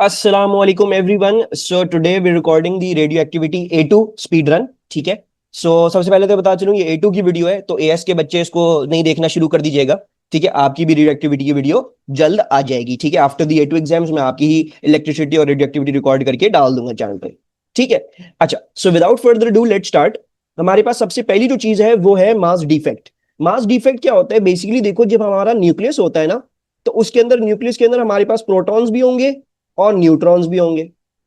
Assalamualaikum everyone. So today we're recording the radioactivity A2 speed run. ठीक है. सबसे पहले तो बता चलूं ये A2 की वीडियो है, तो AS के बच्चे इसको नहीं देखना शुरू कर दीजिएगा. ठीक है, आपकी भी रेडियो एक्टिविटी की वीडियो जल्द आ जाएगी. ठीक है, आफ्टर द A2 एग्जाम्स मैं आपकी ही इलेक्ट्रिसिटी और रेडियो एक्टिविटी रिकॉर्ड करके डाल दूंगा चैनल पे. ठीक है. अच्छा, so without further do let start. हमारे पास सबसे पहली जो चीज है वो है मास डिफेक्ट. मास डिफेक्ट क्या होता है? बेसिकली देखो, जब हमारा न्यूक्लियस होता है ना, तो उसके अंदर, न्यूक्लियस के अंदर हमारे पास प्रोटॉन्स भी होंगे और न्यूट्रॉन्स भी होंगे,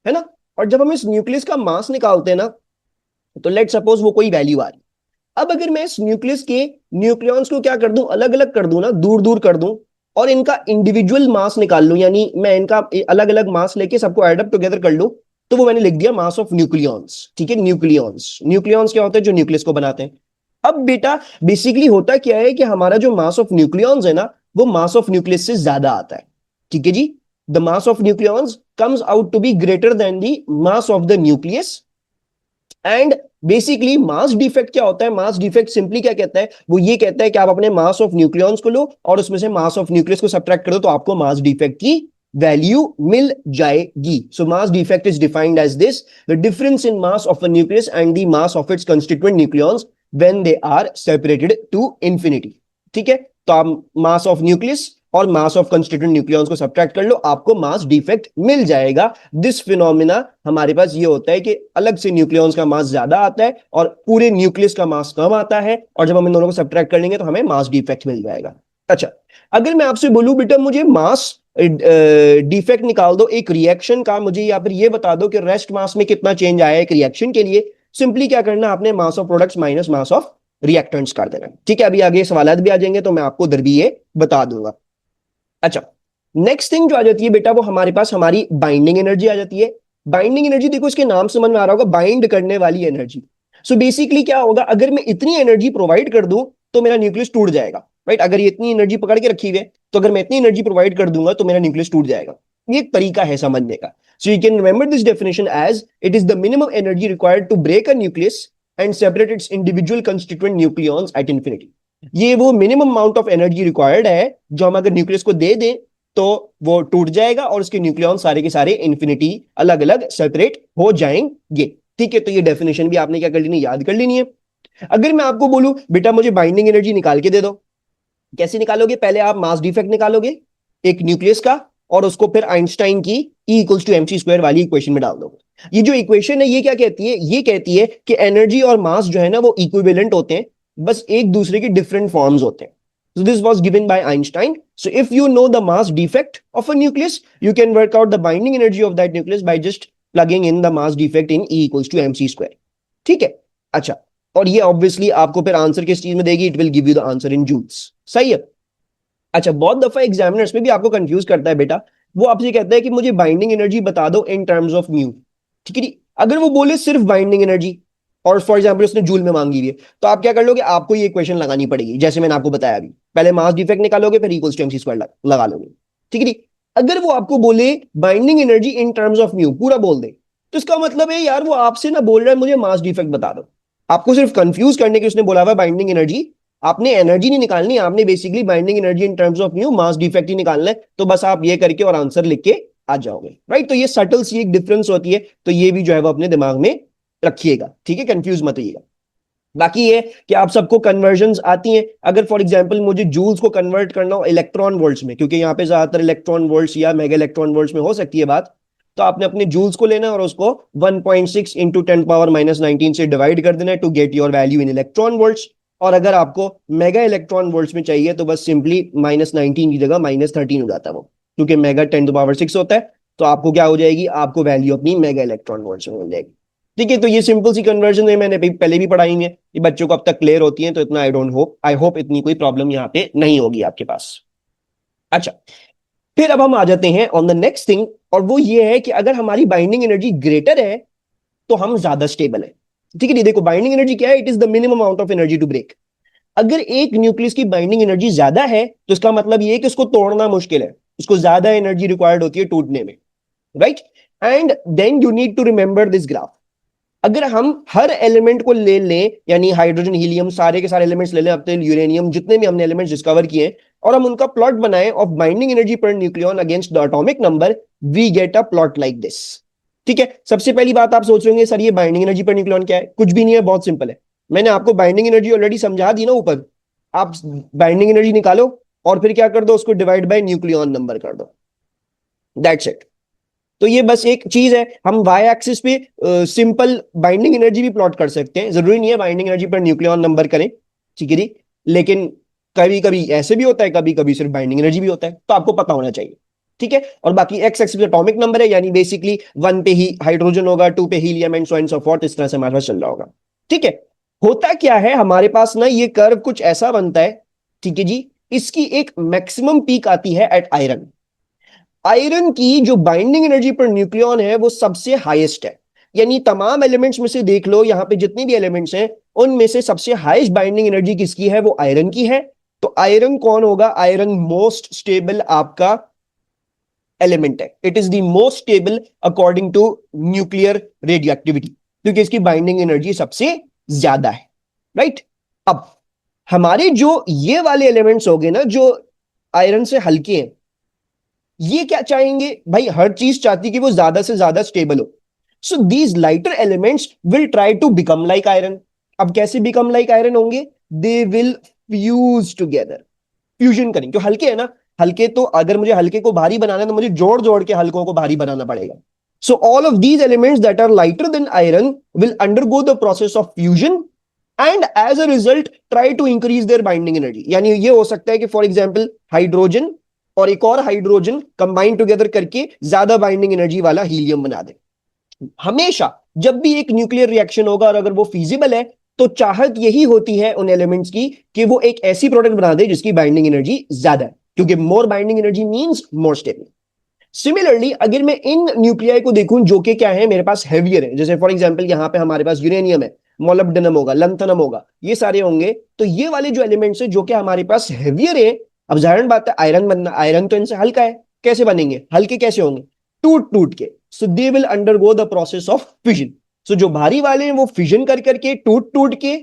है ना. और जब हम इस न्यूक्लियस का मास निकालते हैं ना, तो लेट सपोज वो कोई वैल्यू आ रही. अब अगर मैं इस न्यूक्लियस के न्यूक्लियॉन्स को क्या कर दूं, अलग अलग कर दूं ना, दूर दूर कर दूं, और इनका इंडिविजुअल मास निकाल लूं, यानी मैं इनका अलग अलग मास लेके सबको एड अप टुगेदर कर लूं, तो वो मैंने लिख दिया मास ऑफ न्यूक्लियॉन्स. ठीक है, न्यूक्लियॉन्स. न्यूक्लियॉन्स क्या होते हैं? जो न्यूक्लियस को बनाते हैं. अब बेटा बेसिकली होता क्या है कि हमारा जो मास ऑफ न्यूक्लियॉन्स है ना, वो मास ऑफ न्यूक्लियस से ज्यादा आता है. ठीक है जी. The mass of nucleons comes out to be greater than the mass of the nucleus. And basically mass defect क्या होता है? मास डिफेक्ट सिंपली क्या कहता है? वो ये कहता है कि आप अपने मास ऑफ न्यूक्लियॉन्स को लो और उसमें से मास ऑफ न्यूक्लियस को सब्ट्रैक्ट कर दो, तो आपको मास डिफेक्ट की वैल्यू मिल जाएगी. So mass defect is defined as this: the difference in mass of a nucleus and the mass of its constituent nucleons when they are separated to infinity. ठीक है, तो आप मास ऑफ न्यूक्लियस और mass of constituent nucleons को subtract कर लो, आपको mass defect मिल जाएगा. दिस फिनोमिना हमारे पास ये होता है कि अलग से न्यूक्लियॉन्स का मास ज्यादा आता है और पूरे न्यूक्लियस का मास कम आता है, और जब हम इन दोनों को सब्ट्रैक्ट कर लेंगे तो हमें मास डिफेक्ट मिल जाएगा. अच्छा, अगर मैं आपसे बोलूं बेटा मुझे मास डिफेक्ट निकाल दो एक रिएक्शन का, मुझे या फिर ये बता दो कि रेस्ट मास में कितना चेंज आया एक रिएक्शन के लिए, सिंपली क्या करना, आपने mass of products minus mass of reactants कर देना. ठीक है, अभी आगे सवाल भी आ जाएंगे तो मैं आपको उधर भी ये बता दूंगा. अच्छा, नेक्स्ट थिंग जो आ जाती है बेटा, वो हमारे पास हमारी बाइंडिंग एनर्जी आ जाती है. बाइंडिंग एनर्जी देखो, इसके नाम से समझ में आ रहा होगा, बाइंड करने वाली एनर्जी. सो बेसिकली क्या होगा, अगर मैं इतनी एनर्जी प्रोवाइड कर दूं तो मेरा न्यूक्लियस टूट जाएगा. राइट, अगर ये इतनी एनर्जी पकड़ के रखी हुई है, तो अगर मैं इतनी एनर्जी प्रोवाइड कर दूंगा तो मेरा न्यूक्लियस टूट जाएगा. ये एक तरीका है समझने का. So you can remember this definition as it is the minimum energy required to break a nucleus and separate its individual constituent nucleons at infinity. ये वो minimum amount of energy required है जो हम अगर न्यूक्लियस को दे दें तो वो टूट जाएगा और उसके न्यूक्लियॉन सारे के सारे इंफिनिटी अलग अलग सेपरेट हो जाएंगे. ठीक है, तो ये डेफिनेशन भी आपने क्या कर लेनी, याद कर लेनी है. अगर मैं आपको बोलूं बेटा मुझे बाइंडिंग एनर्जी निकाल के दे दो, कैसे निकालोगे? पहले आप मास डिफेक्ट निकालोगे एक न्यूक्लियस का, और उसको फिर आइंस्टाइन की E equals to mc square वाली इक्वेशन में डाल दो. ये जो इक्वेशन है ये क्या कहती है? ये कहती है कि एनर्जी और मास जो है ना वो इक्विवेलेंट होते हैं, बस एक दूसरे के डिफरेंट फॉर्म्स होते हैं. So this was given by Einstein. So if you know the mass defect of a nucleus, you can work out the binding energy of that nucleus by just plugging in the mass defect in E equals to mc square. ठीक है. अच्छा, और ये obviously आपको फिर answer किस चीज में देगी? It will give you the answer in joules. सही है. अच्छा, बहुत दफा एग्जामिनर्स में भी आपको कंफ्यूज करता है बेटा, वो आपसे कहता है कि मुझे बाइंडिंग एनर्जी बता दो इन टर्म्स ऑफ म्यू. ठीक है जी. अगर वो बोले सिर्फ बाइंडिंग एनर्जी और फॉर एग्जांपल उसने जूल में मांगी हुई है, तो आप क्या कर लोगे? आपको ये इक्वेशन लगानी पड़ेगी जैसे मैंने आपको बताया अभी. पहले मास डिफेक्ट निकालोगे, फिर इक्वल्स टू mc स्क्वायर लगा लोगे. ठीक है जी. अगर वो आपको बोले binding energy in terms of mu पूरा बोल दे, तो इसका मतलब है यार वो आपसे ना बोल रहा है मुझे मास डिफेक्ट बता दो. आपको सिर्फ कंफ्यूज करने के उसने बोला हुआ बाइंडिंग एनर्जी. आपने एनर्जी नहीं निकालनी, आपने basically binding energy in terms of mu, mass defect ही निकालना है. तो बस आप ये करके और आंसर लिख के आ जाओगे. राइट, तो ये सटल सी एक डिफरेंस होती है, तो ये भी जो है वो अपने दिमाग में रखिएगा. ठीक है, कंफ्यूज मत होइएगा. बाकी ये कि आप सबको कन्वर्जन्स आती हैं. अगर फॉर एग्जांपल मुझे जूल्स को कन्वर्ट करना हो इलेक्ट्रॉन वोल्ट्स में, क्योंकि यहाँ पे ज्यादातर इलेक्ट्रॉन वोल्ट्स या मेगा इलेक्ट्रॉन वोल्ट्स में हो सकती है बात, तो आपने अपने जूल्स को लेना और उसको 1.6 इंटू 10⁻⁻19 से डिवाइड कर देना है to get your value in electron volts. और अगर आपको मेगा इलेक्ट्रॉन वोल्ट्स में चाहिए तो बस सिंपली -19 की जगह -13 हो जाता है वो, क्योंकि मेगा 10⁻6 होता है. तो आपको क्या हो जाएगी? आपको वैल्यू अपनी मेगा इलेक्ट्रॉन वोल्ट्स में मिल जाएगी. ठीक है, तो ये सिंपल सी कन्वर्जन है, मैंने पहले भी पढ़ाई है, ये बच्चों को अब तक क्लियर होती है, तो इतना आई होप इतनी कोई प्रॉब्लम यहाँ पे नहीं होगी आपके पास. अच्छा, फिर अब हम आ जाते हैं ऑन द नेक्स्ट थिंग, और वो ये है कि अगर हमारी बाइंडिंग एनर्जी ग्रेटर है तो हम ज्यादा स्टेबल है. ठीक है, देखो बाइंडिंग एनर्जी क्या है? It is the minimum amount of energy to break. अगर एक न्यूक्लियस की बाइंडिंग एनर्जी ज्यादा है तो इसका मतलब ये है कि उसको तोड़ना मुश्किल है, उसको ज्यादा एनर्जी रिक्वायर्ड होती है टूटने में. Right, and then you need to remember this graph. अगर हम हर एलिमेंट को ले लें, यानी हाइड्रोजन, हीलियम, सारे के सारे एलिमेंट्स ले लें, अपने यूरेनियम, जितने भी हमने एलिमेंट्स डिस्कवर किए, और हम उनका प्लॉट बनाएं of binding energy per nucleon against the atomic number, we get a plot like this. ठीक है, सबसे पहली बात आप सोच रहे होंगे सर ये बाइंडिंग एनर्जी पर न्यूक्लियन क्या है? कुछ भी नहीं है, बहुत सिंपल है। मैंने आपको बाइंडिंग एनर्जी ऑलरेडी समझा दी ना ऊपर। आप बाइंडिंग एनर्जी निकालो और फिर क्या कर दो, उसको डिवाइड बाय न्यूक्लियन नंबर कर दो, दैट्स इट। तो ये बस एक चीज है। हम वाई एक्सिस पे सिंपल बाइंडिंग एनर्जी भी प्लॉट कर सकते हैं, जरूरी नहीं है binding energy per nucleon number करें, ठीक है जी। लेकिन कभी कभी ऐसे भी होता है, कभी कभी सिर्फ बाइंडिंग एनर्जी भी होता है, तो आपको पता होना चाहिए, ठीक है। और बाकी एक्स एक्सिस पे एटॉमिक नंबर है, यानी बेसिकली 1 पे ही हाइड्रोजन होगा, 2 पे helium and so and so fourth, इस तरह से हमारे पास चल रहा होगा, ठीक है। होता क्या है हमारे पास ना, ये कर्व कुछ ऐसा बनता है, ठीक है जी। इसकी एक मैक्सिमम पीक आती है एट आयरन। आयरन की जो बाइंडिंग एनर्जी पर न्यूक्लियन है वो सबसे हाईएस्ट है, यानी तमाम एलिमेंट्स में से देख लो, यहां पे जितनी भी एलिमेंट्स हैं उनमें से सबसे हाईएस्ट बाइंडिंग एनर्जी किसकी है? वो आयरन की है। तो आयरन कौन होगा? आयरन मोस्ट स्टेबल आपका एलिमेंट है। It is the most stable according to nuclear radioactivity, क्योंकि इसकी बाइंडिंग एनर्जी सबसे ज्यादा है, राइट। अब हमारे जो ये वाले एलिमेंट्स हो गए ना, जो आयरन से हल्के हैं, ये क्या चाहेंगे भाई? हर चीज चाहती है कि वो ज्यादा से ज्यादा स्टेबल हो। So these lighter elements will try to become like iron. अब कैसे बिकम लाइक आयरन होंगे? They will fuse together, fusion करेंगे। क्यों? हल्के है ना, हल्के, तो अगर मुझे हल्के को भारी बनाना है तो मुझे जोड़ जोड़ के हल्कों को भारी बनाना पड़ेगा। So all of these elements that are lighter than iron will undergo the process of fusion and as a result try to increase their binding energy. यानी ये हो सकता है कि फॉर एग्जाम्पल हाइड्रोजन और एक और हाइड्रोजन कंबाइन टुगेदर करके ज्यादा बाइंडिंग एनर्जी वाला हीलियम बना दे। हमेशा जब भी एक न्यूक्लियर रिएक्शन होगा और अगर वो फीजिबल है, तो चाहत यही होती है उन एलिमेंट्स की कि वो एक ऐसी प्रोडक्ट बना दे जिसकी बाइंडिंग एनर्जी ज्यादा है, क्योंकि more binding energy means more stable. Similarly अगर मैं इन न्यूक्लियाई को देखूं जो कि क्या है, मेरे पास हैवियर है, जैसे फॉर एग्जांपल यहां पे हमारे पास यूरेनियम है, मोलिब्डेनम होगा, लंथनम होगा, ये सारे होंगे। तो ये वाले जो एलिमेंट्स है जो कि हमारे पास हैवियर है, अब जाहिर बात है आयरन बनना, आयरन तो इनसे हल्का है, कैसे बनेंगे हल्के? कैसे होंगे? टूट टूट के। So they will undergo the process of fission. So जो भारी वाले हैं वो फिजन कर करके, टूट टूट के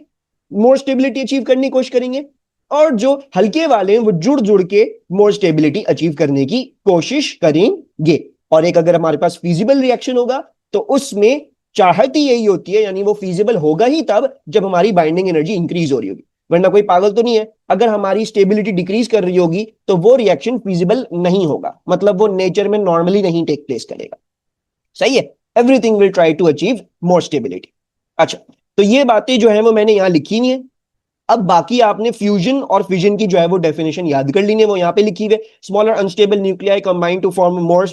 मोर स्टेबिलिटी अचीव करने की कोशिश करेंगे, और जो हल्के वाले हैं वो जुड़ जुड़ के मोर स्टेबिलिटी अचीव करने की कोशिश करेंगे। और एक अगर हमारे पास फिजिबल रिएक्शन होगा तो उसमें चाहत ही यही होती है, यानी वो फिजिबल होगा ही तब जब हमारी बाइंडिंग एनर्जी इंक्रीज हो रही होगी, वरना कोई पागल तो नहीं है। अगर हमारी स्टेबिलिटी डिक्रीज कर रही होगी तो वो रिएक्शन फिजिबल नहीं होगा, मतलब वो नेचर में नॉर्मली नहीं टेक प्लेस करेगा, सही है। Everything will try to achieve more stability. अच्छा, तो ये बातें जो है वो मैंने यहां लिखी नहीं है। अब बाकी आपने फ्यूजन और फिजन की जो है वो डेफिनेशन याद कर ली है, वो यहां पे लिखी हुई है। Smaller unstable nuclei combine to form more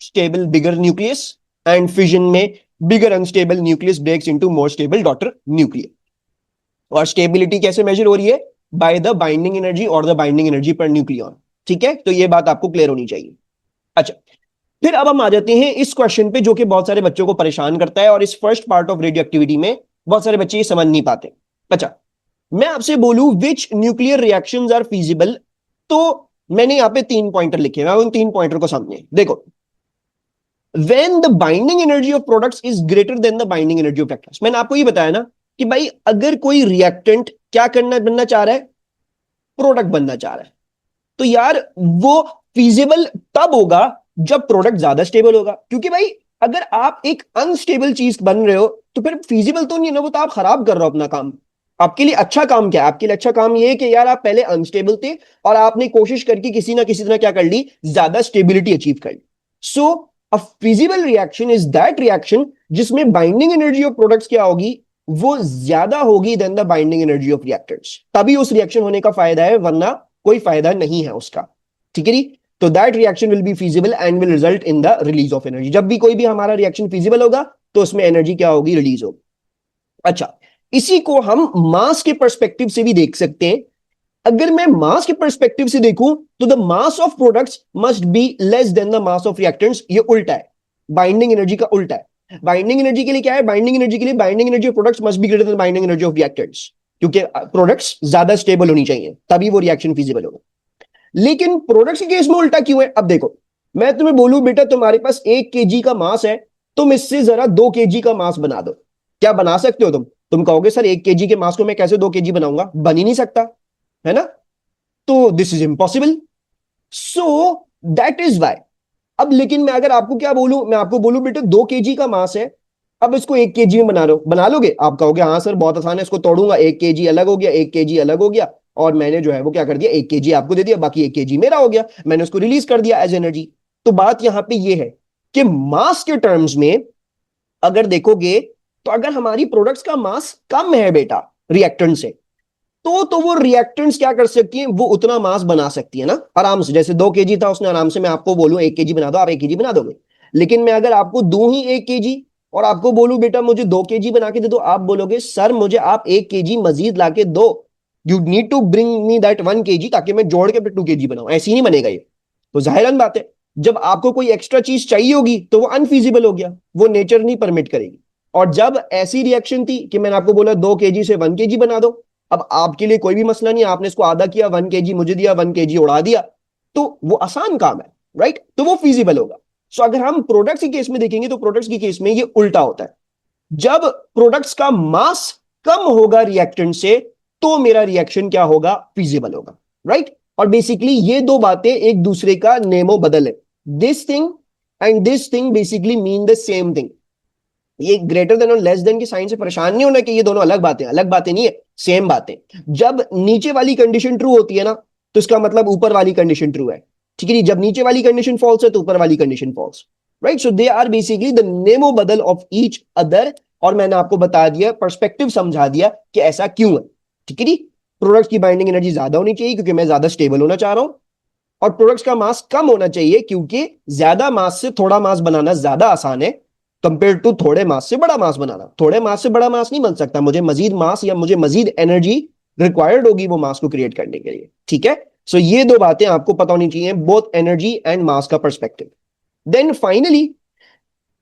stable bigger nucleus, and fission में bigger unstable nucleus breaks into more stable daughter nucleus. और स्टेबिलिटी कैसे मेजर हो रही है? बाय द बाइंडिंग एनर्जी और the binding energy per nucleon, ठीक है। तो ये बात आपको क्लियर होनी चाहिए। अच्छा, फिर अब हम आ जाते हैं इस क्वेश्चन पे जो कि बहुत सारे बच्चों को परेशान करता है, और इस first part of radio activity में बहुत सारे बच्चे ये समझ नहीं पाते। अच्छा, मैं आपसे बोलूं विच न्यूक्लियर रिएक्शंस आर फीजिबल, तो मैंने यहां पे 3 पॉइंटर लिखे हैं, उन 3 पॉइंटर को समझिए। देखो, when the binding energy of products is greater than the binding energy of reactants. मैंने आपको ये बताया ना कि भाई अगर कोई रिएक्टेंट क्या करना बनना चाह रहा है, प्रोडक्ट बनना चाह रहा है, तो यार वो फीजिबल तब होगा जब प्रोडक्ट ज्यादा स्टेबल होगा। क्योंकि भाई अगर आप एक अनस्टेबल चीज बन रहे हो तो फिर फीजिबल तो नहीं है ना, वो तो आप खराब कर रहे हो अपना काम। आपके लिए अच्छा काम क्या है? आपके लिए अच्छा काम ये है कि यार आप पहले अनस्टेबल थे और आपने कोशिश करके किसी ना किसी तरह क्या कर ली, ज्यादा स्टेबिलिटी अचीव कर ली। So a feasible reaction is that reaction जिसमें बाइंडिंग एनर्जी ऑफ प्रोडक्ट्स क्या होगी, वो ज्यादा होगी than the binding energy of reactants. तभी उस रिएक्शन होने का फायदा है, वरना कोई फायदा नहीं है उसका, ठीक है जी। तो that reaction will be feasible and will result in the release of energy. जब भी कोई भी हमारा रिएक्शन फीजिबल होगा तो उसमें एनर्जी क्या होगी, रिलीज होगी। अच्छा, इसी को हम मास के पर्सपेक्टिव से भी देख सकते हैं। अगर मैं मास के पर्सपेक्टिव से देखूं तो the mass of products must be less then the mass of reactants. ये उल्टा है, बाइंडिंग एनर्जी का उल्टा है। बाइंडिंग एनर्जी के लिए क्या है? बाइंडिंग एनर्जी के लिए binding energy of products must be greater than binding energy of reactants, क्योंकि प्रोडक्ट्स ज्यादा स्टेबल होनी चाहिए तभी वो रिएक्शन फीजिबल होगा। लेकिन प्रोडक्ट्स के केस में उल्टा क्यों है? अब देखो, मैं तुम्हें बोलूं बेटा तुम्हारे पास 1 kg का मास है, तुम इससे जरा 2 kg का मास बना दो, क्या बना सकते हो तुम कहोगे सर 1 kg के मास को मैं कैसे 2 kg बनाऊंगा, बन ही नहीं सकता, है ना? तो this is impossible. So that is why. अब लेकिन मैं अगर आपको क्या बोलूं, मैं आपको बोलूं बेटे 2 kg का मास है, अब इसको 1 kg में बना लोगे? आप कहोगे हाँ सर बहुत आसान है, इसको तोड़ूंगा, 1 kg अलग हो गया, 1 kg अलग हो गया, और मैंने जो है वो क्या कर दिया, 1 kg आपको दे दिया, बाकी 1 kg मेरा हो गया, मैंने उसको रिलीज कर दिया एज एनर्जी। तो बात यहां पे ये है कि मास के टर्म्स में अगर देखोगे, तो अगर हमारी प्रोडक्ट्स का मास कम है बेटा रिएक्टेंट से, तो वो रिएक्टेंट्स क्या कर सकती हैं, वो उतना मास बना सकती है ना आराम से। जैसे 2 kg था उसने, आराम से मैं आपको बोलूं 1 kg बना दो, आप 1 kg बना दोगे। लेकिन मैं अगर आपको दूं ही 1 kg और आपको बोलूं बेटा मुझे 2 kg बना के दे दो, आप बोलोगे सर मुझे आप 1 kg मजीद ला के दो, you need to bring me that 1 kg, ताकि मैं जोड़ के फिर 2 kg बनाऊं। ऐसे ही नहीं बनेगा ये। तो जाहिर बात है जब आपको कोई एक्स्ट्रा चीज चाहिए होगी तो वो अनफिजिबल हो गया, वो नेचर नहीं परमिट करेगी। और जब ऐसी रिएक्शन थी कि मैंने आपको बोला 2 kg से 1 kg बना दो, अब आपके लिए कोई भी मसला नहीं, आपने इसको आधा किया, 1 kg मुझे दिया, 1 kg उड़ा दिया, तो वो आसान काम है, राइट? तो वो फिजिबल होगा। सो अगर हम प्रोडक्ट्स के केस में देखेंगे तो प्रोडक्ट्स के केस में ये उल्टा होता है। जब प्रोडक्ट्स का मास कम होगा रिएक्टेंट से, तो मेरा रिएक्शन क्या होगा, फिजिबल होगा, राइट? और बेसिकली ये दो बातें एक दूसरे का नेमो बदल है। This thing and this thing basically mean the same thing. ये ग्रेटर देन और लेस देन की साइन से परेशान नहीं होना कि ये दोनों अलग बातें नहीं है, सेम बातें। जब नीचे वाली कंडीशन ट्रू होती है ना, तो इसका मतलब ऊपर वाली कंडीशन ट्रू है, ठीक है जी? जब नीचे वाली कंडीशन फॉल्स है तो ऊपर वाली condition false, right? So they are basically the नेमो बदल ऑफ ईच अदर। और मैंने आपको बता दिया, पर्सपेक्टिव समझा दिया कि ऐसा क्यों है, ठीक है जी? प्रोडक्ट की बाइंडिंग एनर्जी ज्यादा होनी चाहिए क्योंकि मैं ज्यादा स्टेबल होना चाह रहा हूं, और प्रोडक्ट्स का मास कम होना चाहिए क्योंकि ज्यादा मास से थोड़ा मास बनाना ज्यादा आसान है कंपेयर टू थोड़े मास से बड़ा मास बनाना। थोड़े मास से बड़ा मास नहीं बन सकता, मुझे मजीद मास या मुझे मजीद एनर्जी रिक्वायर्ड होगी वो मास को क्रिएट करने के लिए, ठीक है? सो ये दो बातें आपको पता होनी चाहिए, बोथ एनर्जी एंड मास का पर्सपेक्टिव। देन फाइनली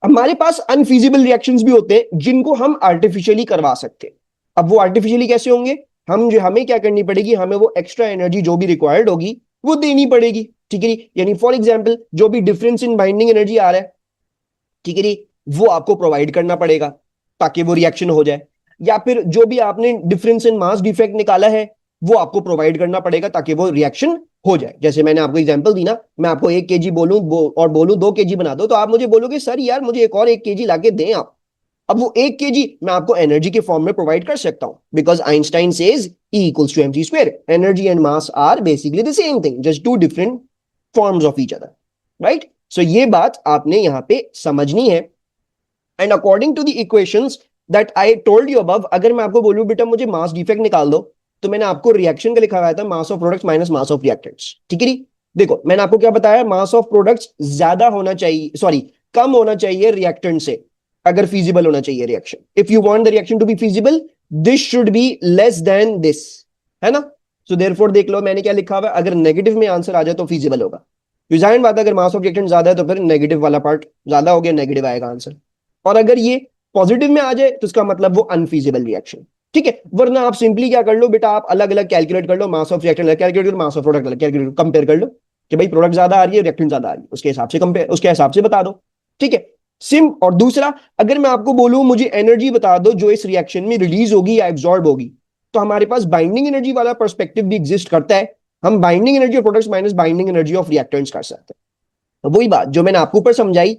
हमारे पास अनफिजिबल रिएक्शंस भी होते हैं जिनको हम आर्टिफिशियली करवा सकते हैं। अब वो आर्टिफिशियली कैसे होंगे, हमें क्या करनी पड़ेगी, हमें वो एक्स्ट्रा एनर्जी जो भी रिक्वायर्ड होगी वो देनी पड़ेगी, ठीक है? यानी फॉर एग्जाम्पल जो भी डिफरेंस इन बाइंडिंग एनर्जी आ रहा है, ठीक है जी, वो आपको प्रोवाइड करना पड़ेगा ताकि वो रिएक्शन हो जाए। या फिर जो भी आपने डिफरेंस इन मास डिफेक्ट निकाला है वो आपको प्रोवाइड करना पड़ेगा ताकि वो रिएक्शन हो जाए। जैसे मैंने आपको एग्जांपल दी ना, मैं आपको 1 kg बोलूं और बोलूं 2 kg बना दो, तो आप मुझे बोलोगे सर यार मुझे एक और 1 kg लाके दें आप। अब वो 1 kg मैं आपको एनर्जी के फॉर्म में प्रोवाइड कर सकता हूं, because Einstein says E equals to mc square. Energy and mass are basically the same thing, just two different forms of each other, right? So ये बात आपने यहां पे समझनी है। And according to the equations that I told you above, अगर मैं आपको बोलूं बेटा मुझे मास डिफेक्ट निकाल दो, तो मैंने आपको रिएक्शन का लिखा हुआ था mass of products minus mass of reactants, ठीक है? देखो मैंने आपको क्या बताया, मास ऑफ प्रोडक्ट्स ज्यादा होना चाहिए, सॉरी कम होना चाहिए रिएक्टेंट से अगर फिजिबल होना चाहिए reaction. If you want the reaction to be feasible this should be less than this, है ना? सो देयरफॉर देख लो मैंने क्या लिखा हुआ है, अगर नेगेटिव में आंसर आ जाए तो फिजिबल होगा। जाहिर बात है अगर मास ऑफ रिएक्टेंट ज्यादा है तो फिर नेगेटिव वाला पार्ट ज्यादा हो गया, नेगेटिव आएगा आंसर। और अगर ये पॉजिटिव में आ जाए तो इसका मतलब वो अनफीजिबल रिएक्शन, ठीक है? वरना आप सिंपली क्या कर लो बेटा, आप अलग अलग कैलकुलेट कर लो, मास ऑफ रिएक्टेंट अलग कैलकुलेट करो, मास ऑफ प्रोडक्ट अलग कैलकुलेट, कंपेयर कर लो कि भाई प्रोडक्ट ज्यादा आ रही है रिएक्टेंट ज्यादा आ रही है, उसके हिसाब से कंपेयर, उसके हिसाब से बता दो, ठीक है? सिम। और दूसरा, अगर मैं आपको बोलूं मुझे एनर्जी बता दो जो इस रिएक्शन में रिलीज होगी या एब्जॉर्ब होगी, तो हमारे पास बाइंडिंग एनर्जी वाला पर्सपेक्टिव भी एग्जिस्ट करता है। हम binding energy of products minus binding energy of reactants कर सकते हैं। वही बात जो मैंने आपको ऊपर समझाई,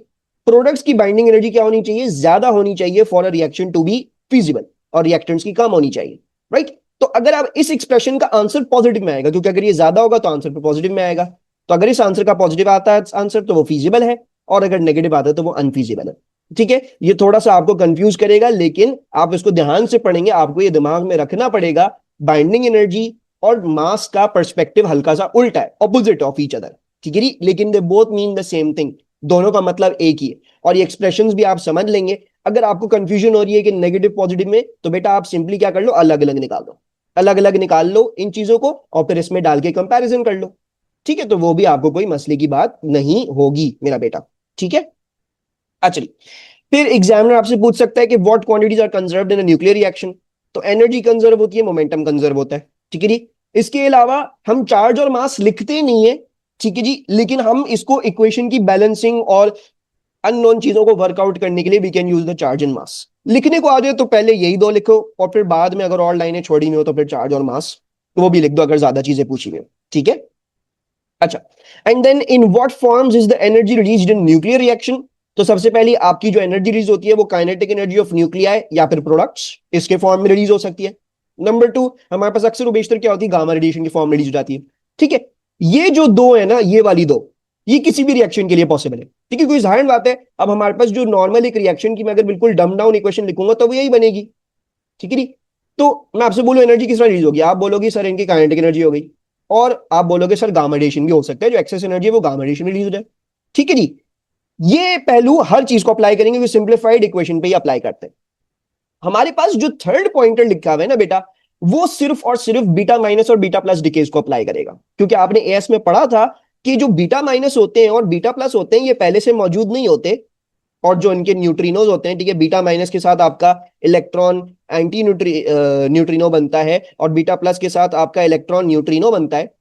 प्रोडक्ट्स की बाइंडिंग एनर्जी क्या होनी चाहिए, ज्यादा होनी चाहिए for a reaction to be feasible, और रिएक्टेंट्स की कम होनी चाहिए, राइट? तो अगर आप इस एक्सप्रेशन का आंसर पॉजिटिव में आएगा, क्योंकि अगर ये ज्यादा होगा तो आंसर पॉजिटिव में आएगा, तो अगर इस आंसर का पॉजिटिव आता है आंसर तो वो फिजिबल है, और अगर नेगेटिव आता है तो वो अनफिजिबल है, ठीक है? ये थोड़ा सा आपको कंफ्यूज करेगा, लेकिन आप इसको ध्यान से पढ़ेंगे, आपको ये दिमाग में रखना पड़ेगा बाइंडिंग एनर्जी और मास का पर्सपेक्टिव हल्का सा उल्टा है, ऑपोजिट ऑफ ईच अदर, ठीक है? लेकिन they both mean the same thing, दोनों का मतलब एक ही है। और ये एक्सप्रेशंस भी आप समझ लेंगे। अगर आपको कंफ्यूजन हो रही है कि नेगेटिव पॉजिटिव में, तो बेटा आप सिंपली क्या कर लो, अलग अलग निकाल दो, अलग अलग निकाल लो इन चीजों को, और फिर इसमें डाल के कंपैरिजन कर लो, ठीक है? तो वो भी आपको कोई मसले की बात नहीं होगी मेरा बेटा, ठीक है? अच्छा, फिर एग्जामिनर आपसे पूछ सकता है कि what quantities are conserved in a nuclear reaction. तो एनर्जी कंजर्व होती है, मोमेंटम कंजर्व होता है, ठीक है जी? इसके अलावा हम चार्ज और मास लिखते नहीं है, ठीक है जी, लेकिन हम इसको इक्वेशन की बैलेंसिंग और अननोन चीजों को वर्कआउट करने के लिए we can use the charge and mass. लिखने को आ जाए तो पहले यही दो लिखो, और फिर बाद में अगर और लाइनें छोड़ी नहीं हो तो फिर चार्ज और मास तो वो भी लिख दो अगर ज्यादा चीजें पूछी हुई हो, ठीक है। अच्छा, and then in what forms is the energy released in nuclear reaction. तो सबसे पहले आपकी जो एनर्जी रिलीज होती है वो काइनेटिक एनर्जी ऑफ न्यूक्लियाई या फिर प्रोडक्ट्स, इसके फॉर्म में रिलीज हो सकती है। नंबर टू, हमारे पास अक्सर बेशतर क्या होती है, गामा रेडिएशन की फॉर्म में रिलीज हो जाती है, ठीक है। ये जो दो है ना, ये वाली दो, ये किसी भी रिएक्शन के लिए पॉसिबल है, ठीक है। कोई साधारण बात है। अब हमारे पास जो नॉर्मल एक रिएक्शन की मैं अगर बिल्कुल डम डाउन इक्वेशन लिखूंगा तो वो यही बनेगी, ठीक है। तो मैं आपसे बोलूं एनर्जी किस तरह रिलीज होगी, आप बोलोगे सर इनकी काइनेटिक एनर्जी हो गई, और आप बोलोगे सर गामा रेडिएशन भी हो सकता है, जो एक्सेस एनर्जी है वो गामा रेडिएशन रिलीज हो जाए, ठीक है जी। ये पहलू हर चीज को अप्लाई करेंगे, सिंप्लीफाइड इक्वेशन पे ही अप्लाई करते हैं। हमारे पास जो थर्ड पॉइंटर लिखा हुआ है ना बेटा, वो सिर्फ और सिर्फ बीटा माइनस और बीटा प्लस डिकेज को अप्लाई करेगा, क्योंकि आपने एएस में पढ़ा था कि जो बीटा माइनस होते हैं और बीटा प्लस होते हैं ये पहले से मौजूद नहीं होते, और जो इनके न्यूट्रिनोज होते हैं, ठीक है, बीटा माइनस के साथ आपका इलेक्ट्रॉन एंटी न्यूट्रिनो बनता है, और बीटा प्लस के साथ आपका इलेक्ट्रॉन न्यूट्रिनो बनता है।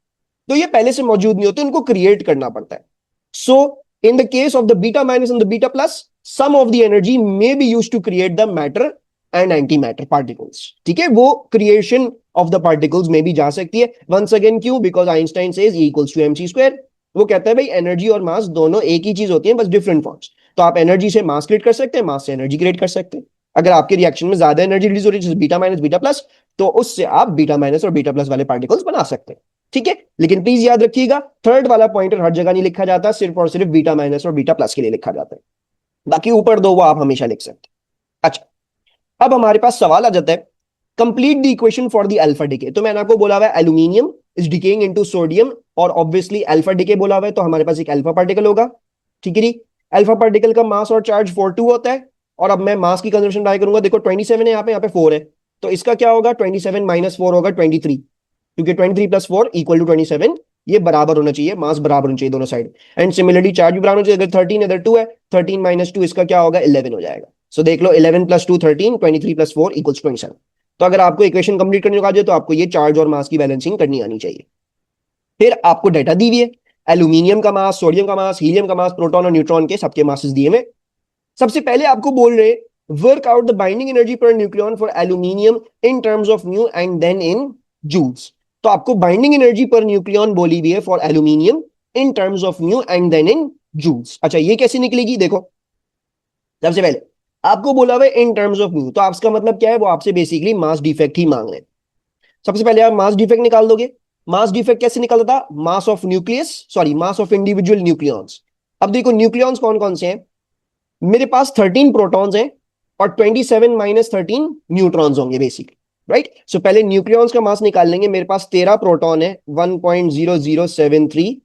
तो ये पहले से मौजूद नहीं होते, उनको क्रिएट करना पड़ता है। So in the case of the beta minus and the beta plus, some of the energy may be used to create the matter and anti matter particles, ठीक है। वो क्रिएशन ऑफ द पार्टिकल्स में भी जा सकती है। Once again क्यों, because Einstein says E equals to mc square. वो कहता है भाई एनर्जी और मास दोनों एक ही चीज होती है, बस डिफरेंट फॉर्म्स। तो आप एनर्जी से मास क्रिएट कर सकते हैं, मास से एनर्जी क्रिएट कर सकते हैं। अगर आपके रिएक्शन में ज्यादा एनर्जी रिलीज हो रही है जैसे बीटा माइनस बीटा प्लस, तो उससे आप बीटा माइनस और बीटा प्लस वाले पार्टिकल्स बना सकते हैं, ठीक है। लेकिन प्लीज याद रखिएगा, थर्ड वाला पॉइंटर हर जगह नहीं लिखा जाता, सिर्फ और सिर्फ बीटा माइनस और बीटा प्लस के लिए लिखा जाता है। बाकी ऊपर दो वो आप हमेशा लिख सकते हैं। अच्छा, अब हमारे पास सवाल आ जाता है, complete the equation for the alpha decay. तो मैंने आपको बोला हुआ है aluminium is decaying into sodium, और ऑब्वियसली अल्फा डिके बोला हुआ है, तो हमारे पास एक अल्फा पार्टिकल होगा, ठीक है जी। अल्फा पार्टिकल का मास और चार्ज 4 2 होता है, और अब मैं मास की कंजर्वेशन ट्राई करूंगा। देखो 27 है यहाँ पे 4 है, तो इसका क्या होगा, 27 माइनस 4 होगा 23, क्योंकि 23 प्लस 4 इक्वल टू 27। ये बराबर होना चाहिए, मास बराबर होना चाहिए दोनों साइड, एंड सिमिलरली चार्ज भी बराबर होना चाहिए। अगर 13 इधर 2 है, 13 माइनस 2 इसका क्या होगा, 11 हो जाएगा। सो देख लो 11 प्लस 2 13, 23 प्लस 4 इक्वल्स 27। तो अगर आपको इक्वेशन कंप्लीट करने को आ जाए तो आपको ये चार्ज और मास की बैलेंसिंग करनी आनी चाहिए। फिर आपको डाटा दी हुई है, एल्यूमिनियम का मास, सोडियम का मास, हीलियम का मास, प्रोटॉन और न्यूट्रॉन के सबके मासेस दिए हुए। सबसे पहले आपको बोल रहे work out the binding energy per nucleon for aluminium in terms of mu and then in joules. तो आपको बाइंडिंग एनर्जी पर न्यूक्लियन बोली हुई है for aluminium in terms of mu and then in joules. अच्छा, ये कैसे निकलेगी, देखो सबसे पहले आपको बोला हुआ है इन टर्म्स ऑफ म्यू, तो आपका मतलब क्या है, वो आपसे बेसिकली मास डिफेक्ट ही मांग रहे हैं। सबसे पहले आप मास डिफेक्ट निकाल दोगे। मास डिफेक्ट कैसे निकलता था, मास of nucleus, sorry mass of individual nucleons. अब देखो न्यूक्लियॉन्स कौन कौन से हैं, मेरे पास 13 प्रोटॉन्स हैं और 27 माइनस 13 न्यूट्रॉन्स होंगे बेसिकली, राइट। सो पहले न्यूक्लियॉन्स का मास निकाल लेंगे। मेरे पास 13 प्रोटॉन है, 1.0073,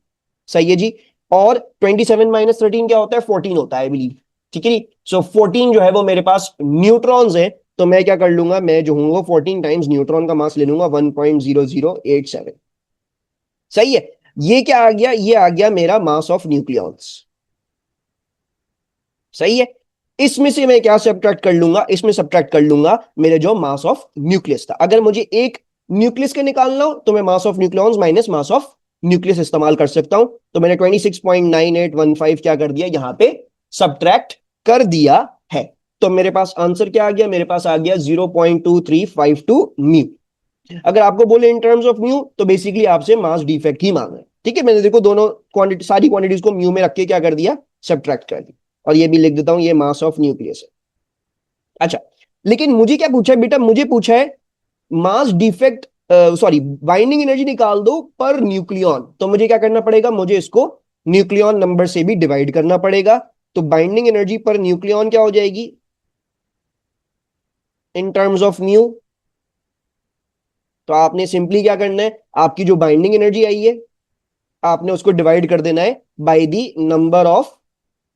सही है जी। और 27 माइनस 13 क्या होता है, 14 होता है आई बिलीव, ठीक है जी। सो 14 जो है वो मेरे पास न्यूट्रॉन्स है, तो मैं क्या कर लूंगा, मैं जो हूँ 14 टाइम्स न्यूट्रॉन का मास ले लूंगा 1.0087, सही है। ये क्या आ गया, ये आ गया मेरा मास ऑफ न्यूक्लियॉन्स, सही है। इसमें से मैं क्या सब्ट्रैक्ट कर लूंगा, इसमें सब्ट्रैक्ट कर लूंगा मेरे जो मास ऑफ न्यूक्लियस था। अगर मुझे एक न्यूक्लियस का निकालना हो तो मैं मास of nucleons minus mass of nucleus इस्तेमाल कर सकता हूं। तो मैंने 26.9815 क्या कर दिया, यहां पे सब्ट्रैक्ट कर दिया है। तो मेरे पास आंसर क्या आ गया, मेरे पास आ गया 0.2352 म्यू। अगर आपको बोले इन टर्म्स ऑफ म्यू, तो बेसिकली आपसे मास डिफेक्ट ही मांग रहे हैं, ठीक है। मैंने देखो दोनों क्वांटिटी, सारी क्वांटिटीज को म्यू में रख के क्या कर दिया, सब्ट्रैक्ट कर दिया। और ये भी लिख देता हूं, ये मास ऑफ न्यूक्लियस है। अच्छा, लेकिन मुझे क्या पूछा है बेटा, मुझे पूछा है mass defect, sorry binding energy निकाल दो पर न्यूक्लियॉन। तो मुझे क्या करना पड़ेगा, मुझे इसको न्यूक्लियॉन नंबर से भी डिवाइड करना पड़ेगा। तो बाइंडिंग एनर्जी पर न्यूक्लियॉन क्या हो जाएगी इन टर्म्स ऑफ म्यू। तो आपने सिंपली क्या करना है, आपकी जो बाइंडिंग एनर्जी आई है आपने उसको डिवाइड कर देना है by the number of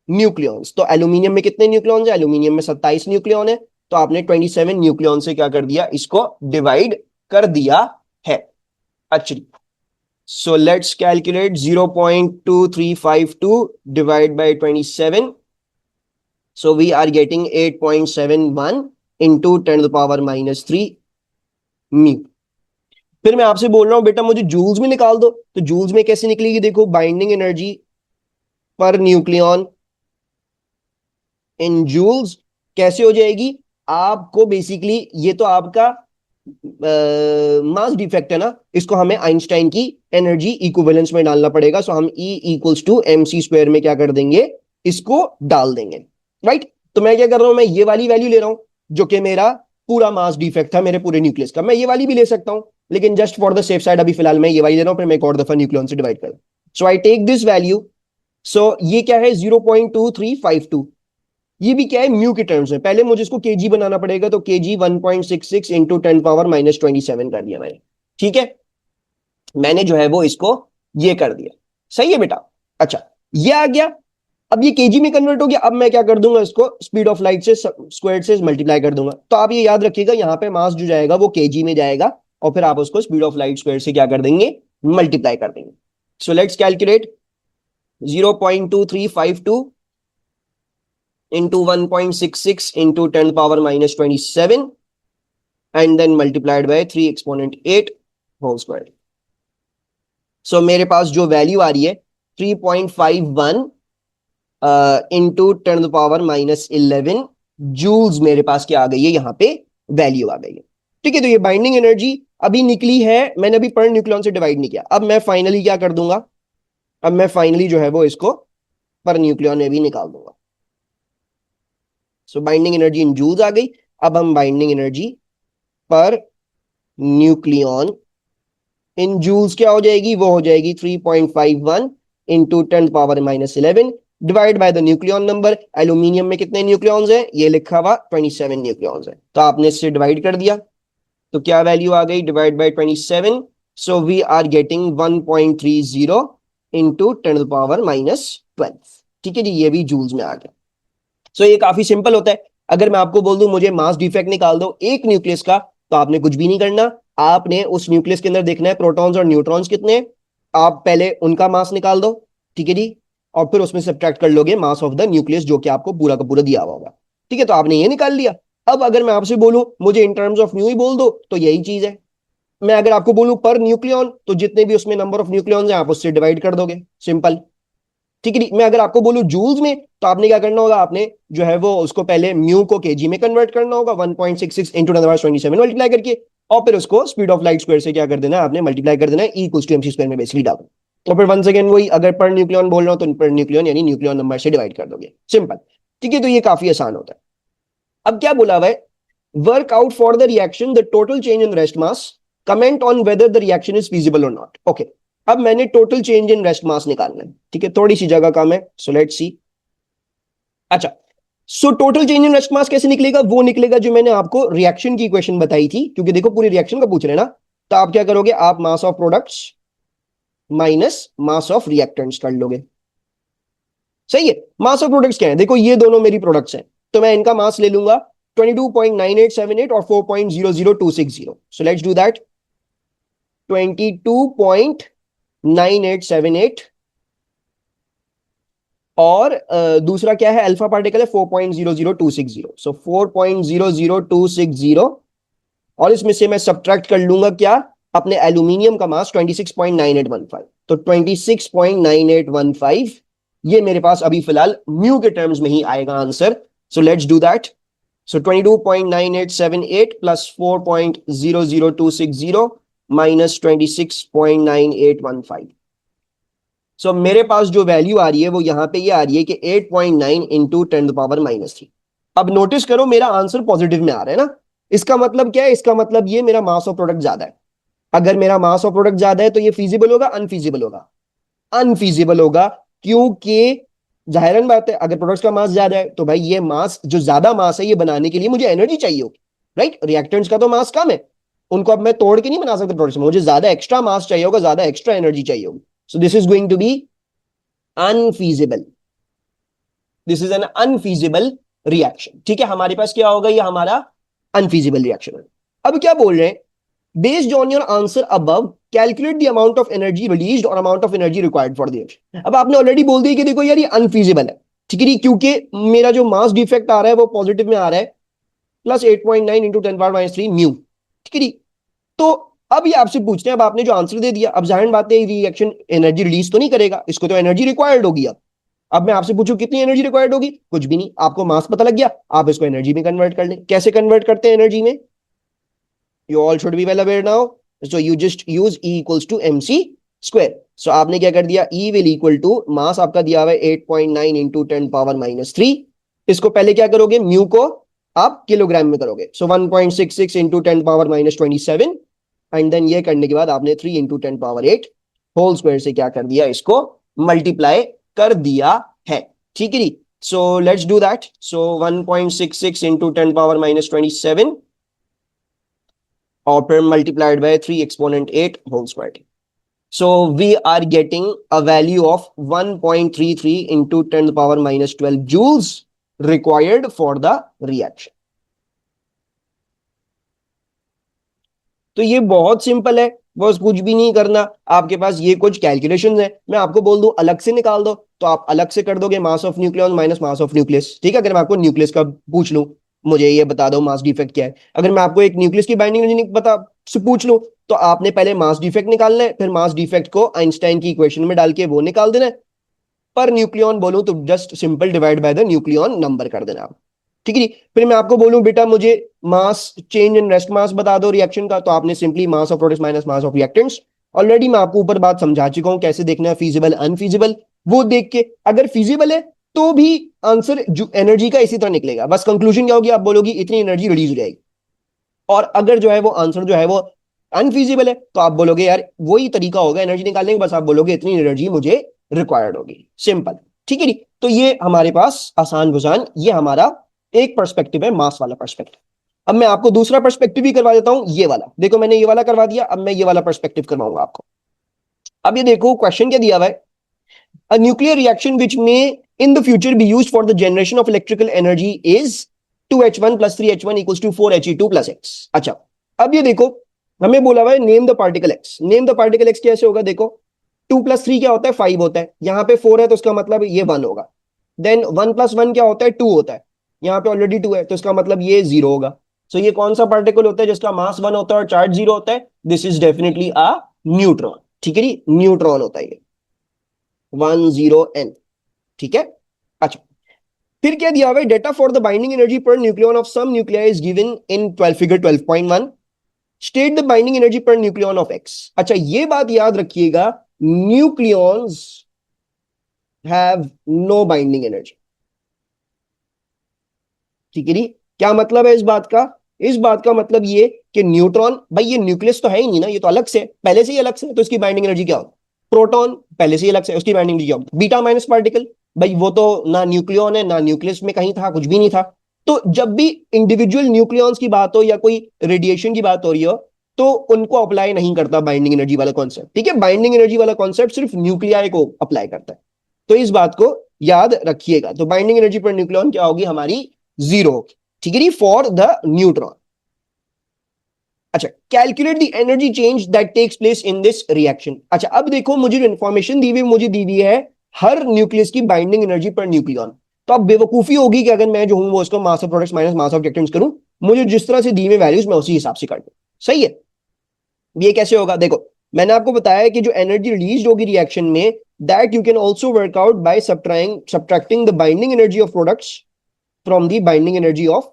nucleons. तो एल्यूमिनियम में कितने न्यूक्लियॉन्स है, एल्यूमिनियम में 27 न्यूक्लियॉन है, तो आपने 27 न्यूक्लियॉन से क्या कर दिया, इसको डिवाइड कर दिया है। अच्छा, so let's calculate 0.2352 divide by 27। So we are getting 8.71 into 10⁻³ mu. फिर मैं आपसे बोल रहा हूं बेटा मुझे जूल्स में निकाल दो। तो जूल्स में कैसे निकलेगी, देखो बाइंडिंग एनर्जी पर न्यूक्लियॉन इन जूल्स कैसे हो जाएगी? आपको बेसिकली ये तो आपका मास डिफेक्ट है ना, इसको हमें आइंस्टाइन की एनर्जी इक्विवेलेंस में डालना पड़ेगा। सो हम E equals to M C square में क्या कर देंगे, इसको डाल देंगे, राइट। तो मैं क्या कर रहा हूं, मैं ये वाली वैल्यू ले रहा हूं जो कि मेरा पूरा मास डिफेक्ट था मेरे पूरे न्यूक्लियस का। मैं ये वाली भी ले सकता हूं, लेकिन just for the safe side अभी फिलहाल मैं ये वाली ले रहा हूं, फिर मैं एक और दफा न्यूक्लियन से डिवाइड कर। सो आई टेक दिस वैल्यू। सो ये क्या है, 0.2352। ये भी क्या है, म्यू के टर्म्स में। पहले मुझे इसको केजी बनाना पड़ेगा, तो केजी 1.66 इंटू 10⁻⁻27 कर दिया मैंने, ठीक है। मैंने जो है वो इसको ये कर दिया, सही है बेटा। अच्छा, ये आ गया। अब ये केजी में कन्वर्ट हो गया। अब मैं क्या कर दूंगा, इसको स्पीड ऑफ लाइट से स्क्वायर से मल्टीप्लाई कर दूंगा। तो आप ये याद रखिएगा, यहाँ पे मास जो जाएगा वो केजी में जाएगा, और फिर आप उसको स्पीड ऑफ लाइट स्क्वायर से क्या कर देंगे, मल्टीप्लाई कर देंगे। सो let's calculate 0.2352 into 1.66 into 10⁻⁻27 and then multiplied by 3 exponent 8 whole square. So मेरे पास जो वैल्यू आ रही है 3.51 इंटू 10⁻⁻11 जूल्स मेरे पास क्या आ गई है, यहाँ पे वैल्यू आ गई है, ठीक है। तो ये बाइंडिंग एनर्जी अभी निकली है, मैंने अभी पर न्यूक्लियन से डिवाइड नहीं किया। अब मैं फाइनली क्या कर दूंगा, अब मैं फाइनली जो है वो इसको पर न्यूक्लियन में भी निकाल दूंगा। So binding energy in joules आ गई। अब हम binding energy per nucleon in joules क्या हो जाएगी, वो हो जाएगी 3.51 into 10⁻⁻11 divide by the nucleon number. Aluminium में कितने न्यूक्लियॉन्स हैं, ये लिखा हुआ 27 न्यूक्लियॉन्स है, तो आपने इससे डिवाइड कर दिया, तो क्या वैल्यू आ गई, divide by 27। So we are getting 1.30 into 10⁻⁻12, ठीक है जी, ये भी जूल्स में आ गया। सो ये काफी सिंपल होता है। अगर मैं आपको बोल दूं मुझे मास डिफेक्ट निकाल दो एक न्यूक्लियस का, तो आपने कुछ भी नहीं करना, आपने उस न्यूक्लियस के अंदर देखना है प्रोटॉन्स और न्यूट्रॉन्स कितने, आप पहले उनका मास निकाल दो, ठीक है जी, और फिर उसमें सब्ट्रैक्ट कर लोगे मास ऑफ द न्यूक्लियस जो कि आपको पूरा का पूरा दिया हुआ होगा, ठीक है। तो आपने ये निकाल लिया। अब अगर मैं आपसे बोलूं मुझे इन टर्म्स ऑफ न्यू ही बोल दो, तो यही चीज है। मैं अगर आपको बोलूं पर न्यूक्लियन, तो जितने भी उसमें नंबर ऑफ न्यूक्लियॉन्स हैं आप उससे डिवाइड कर दोगे, सिंपल, ठीक है। मैं अगर आपको बोलूं जूल्स में, तो आपने क्या करना होगा, आपने जो है वो उसको पहले म्यू को केजी में कन्वर्ट करना होगा 1.66 इंटू 10⁻27 मल्टीप्लाई करके, और फिर उसको स्पीड ऑफ लाइट स्क्वायर से क्या कर देना है, आपने मल्टीप्लाई कर देना है, E equals to MC square में बेसिकली डालो। तो फिर वंस अगेन वही, अगर पर न्यूक्लियन बोल रहा हूं तो पर न्यूक्लियन यानी न्यूक्लियन नंबर से डिवाइड कर दोगे, सिंपल, ठीक है। तो ये काफी आसान होता है। अब क्या बोला हुआ है, work out for the reaction the total change in rest mass, comment on whether the reaction is feasible और नॉट। ओके, अब मैंने टोटल चेंज इन रेस्ट मास निकालना है, ठीक है, थोड़ी सी जगह कम है, सो लेट्स सी। अच्छा, so total change in rest mass कैसे निकलेगा, वो निकलेगा जो मैंने आपको रिएक्शन की इक्वेशन बताई थी, क्योंकि देखो पूरी रिएक्शन का पूछ रहे हैं ना। तो आप क्या करोगे, आप mass of products minus mass of reactants कर लोगे, सही है। मास ऑफ प्रोडक्ट्स क्या है, देखो ये दोनों मेरी प्रोडक्ट्स हैं, तो मैं इनका मास ले लूंगा 22.9878 और 4.00260। सो लेट्स डू दैट, 22.9878 और दूसरा क्या है, अल्फा पार्टिकल है 4.00260। सो 4.00260, और इसमें से मैं सब्ट्रैक्ट कर लूंगा क्या, अपने एल्यूमिनियम का मास 26.9815। तो 26.9815 ये मेरे पास अभी फिलहाल म्यू के टर्म्स में ही आएगा answer. So let's do that. So 22.9878 plus 4.00260 minus 26.9815। सो मेरे पास जो वैल्यू आ रही है वो यहां पे ये आ रही है कि 8.9 इंटू 10⁻⁻3। अब नोटिस करो मेरा आंसर पॉजिटिव में आ रहा है ना, इसका मतलब क्या है, इसका मतलब ये मेरा मास ऑफ प्रोडक्ट ज्यादा है। अगर मेरा मास ऑफ प्रोडक्ट ज्यादा है तो ये फीजिबल होगा अनफीजिबल होगा, अनफीजिबल होगा, क्योंकि जाहिरन बात है अगर प्रोडक्ट्स का मास ज्यादा है तो भाई ये मास जो ज्यादा मास है ये बनाने के लिए मुझे एनर्जी चाहिए होगी, राइट। रिएक्टेंट्स का तो मास कम है, उनको अब मैं तोड़ के नहीं बना सकता प्रोडक्ट्स में, मुझे ज्यादा एक्स्ट्रा मास चाहिए होगा, ज्यादा एक्स्ट्रा एनर्जी चाहिए होगी। So this is going to be unfeasible, this is an unfeasible reaction, ठीक है। हमारे पास क्या होगा, ये हमारा अनफीजिबल रिएक्शन है। अब क्या बोल रहे हैं, based on your answer above calculate the amount of energy released और amount of energy required for the reaction. अब आपने ऑलरेडी बोल दिया कि देखो यार ये अनफीजिबल है, ठीक है, क्योंकि मेरा जो मास डिफेक्ट आ रहा है वो पॉजिटिव में आ रहा है, प्लस 8.9 इंटू 10⁻³ म्यू, ठीक है। तो अब ये आपसे पूछते हैं, अब आपने जो आंसर दे दिया, अब जाहिर बात है रिएक्शन एनर्जी रिलीज तो नहीं करेगा, इसको तो एनर्जी रिक्वायर्ड होगी। अब मैं आपसे पूछूं कितनी एनर्जी रिक्वायर्ड होगी, कुछ भी नहीं, आपको मास पता लग गया, आप इसको एनर्जी में कन्वर्ट कर लें। कैसे कन्वर्ट करते हैं एनर्जी में, you all should be well aware now, so you just use E equals to mc square. So आपने क्या कर दिया, E will equal to mass आपका दिया हुआ है 8.9 इंटू 10⁻³ इसको पहले क्या करोगे, म्यू को आप किलोग्राम में करोगे, सो 1.66 इंटू 10⁻27 एंड देन ये करने के बाद आपने 3 इंटू 10⁻8 होल स्क्वायर से क्या कर दिया, इसको मल्टीप्लाई कर दिया है। ठीक है जी, so let's do that. So 1.66 into 10⁻27 और फिर multiplied by 3 exponent 8 whole square. So we are getting a value of 1.33 into 10⁻12 joules required for the reaction. तो ये बहुत सिंपल है, बस कुछ भी नहीं करना, आपके पास ये कुछ कैलकुलेशंस है, मैं आपको बोल दूं अलग से निकाल दो तो आप अलग से कर दोगे, mass of nucleon minus mass of nucleus. ठीक है, अगर मैं आपको न्यूक्लियस का पूछ लूं, मुझे ये बता दो मास डिफेक्ट क्या है, अगर मैं आपको एक न्यूक्लियस की बाइंडिंग एनर्जी बता से पूछ लूं तो आपने पहले मास डिफेक्ट निकालना है, फिर मास डिफेक्ट को आइंस्टाइन की इक्वेशन में डाल के वो निकाल देना है। पर न्यूक्लियन बोलूं तो just simple divide by the nucleon number कर देना आप। ठीक है जी, फिर मैं आपको बोलूं बेटा मुझे मास चेंज इन रेस्ट मास बता दो रिएक्शन का, तो आपने simply mass of products minus mass of reactants. Already मैं आपको ऊपर बात समझा चुका हूं कैसे देखना है फीजिबल अनफीजिबल, वो देख के अगर फीजिबल है तो भी आंसर जो एनर्जी का इसी तरह निकलेगा, बस कंक्लूजन क्या होगी, आप बोलोगी इतनी एनर्जी रिलीज हो जाएगी। और अगर जो है वो आंसर जो है वो अनफीजिबल है तो आप बोलोगे यार वही तरीका होगा एनर्जी निकालने का, बस आप बोलोगे इतनी एनर्जी मुझे रिक्वायर्ड होगी, सिंपल। ठीक है जी, तो ये हमारे पास आसान बुसान, ये हमारा एक पर्सपेक्टिव है, मास वाला पर्सपेक्टिव। अब मैं आपको दूसरा पर्सपेक्टिव भी करवा देता हूं, ये वाला देखो, मैंने ये वाला करवा दिया, अब मैं ये वाला पर्सपेक्टिव करवाऊंगा आपको। अब ये देखो क्वेश्चन क्या दिया हुआ है, अ nuclear reaction which may in the future be used for the generation of electrical energy is 2H1 + 3H1 = 4He2 + X। अच्छा, अब ये देखो हमें बोला हुआ है name the particle x, name the particle x कैसे होगा, देखो 2 + 3 क्या होता है 5 होता है, यहाँ पे 4 है तो उसका मतलब ये 1 होगा, देन 1 + 1 क्या होता है 2 होता है, यहाँ पे ऑलरेडी 2 है तो इसका मतलब ये 0 होगा। सो ये कौन सा पार्टिकल होता है जिसका मास 1 होता है और चार्ज 0 होता है, this is definitely a neutron. ठीक है जी, न्यूट्रॉन होता है ये 10N। ठीक है, अच्छा फिर क्या दिया हुआ है, data for the binding energy per nucleon of some nuclei is given in 12 figure 12.1, state the binding energy per nucleon of X. अच्छा ये बात याद रखिएगा, nucleons have no binding energy. ठीक है जी, क्या मतलब है इस बात का, इस बात का मतलब ये कि न्यूट्रॉन, भाई ये न्यूक्लियस तो है ही नहीं ना, ये तो अलग से पहले से ही अलग से, तो इसकी बाइंडिंग एनर्जी क्या होगी, प्रोटॉन पहले से ही अलग से, उसकी बाइंडिंग एनर्जी क्या होगी, बीटा माइनस पार्टिकल, भाई वो तो ना न्यूक्लियन है ना न्यूक्लियस में कहीं था, कुछ भी नहीं था। तो जब भी इंडिविजुअल न्यूक्लियॉन्स की बात हो या कोई रेडिएशन की बात हो रही हो तो उनको अप्लाई नहीं करता बाइंडिंग एनर्जी वाला कॉन्सेप्ट। ठीक है, बाइंडिंग एनर्जी वाला कॉन्सेप्ट सिर्फ न्यूक्लियाई को अप्लाई करता है, तो इस बात को याद रखिएगा। तो बाइंडिंग एनर्जी पर न्यूक्लियन क्या होगी हमारी, 0 होगी। ठीक है जी, फॉर द न्यूट्रॉन। अच्छा, calculate the energy change that takes place in this reaction. अच्छा अब देखो मुझे जो इन्फॉर्मेशन दी हुई मुझे दी हुई है हर न्यूक्लियस की बाइंडिंग एनर्जी पर न्यूक्लियन, तो अब बेवकूफी होगी कि अगर मैं जो हूं वो इसको mass of products minus mass of reactants करूं, मुझे जिस तरह से दी हुई वैल्यूज मैं उसी हिसाब से कर दूं। सही है, ये कैसे होगा, देखो मैंने आपको बताया कि जो एनर्जी रिलीज होगी रिएक्शन में, that you can also work out by subtracting the binding energy of products from the binding energy of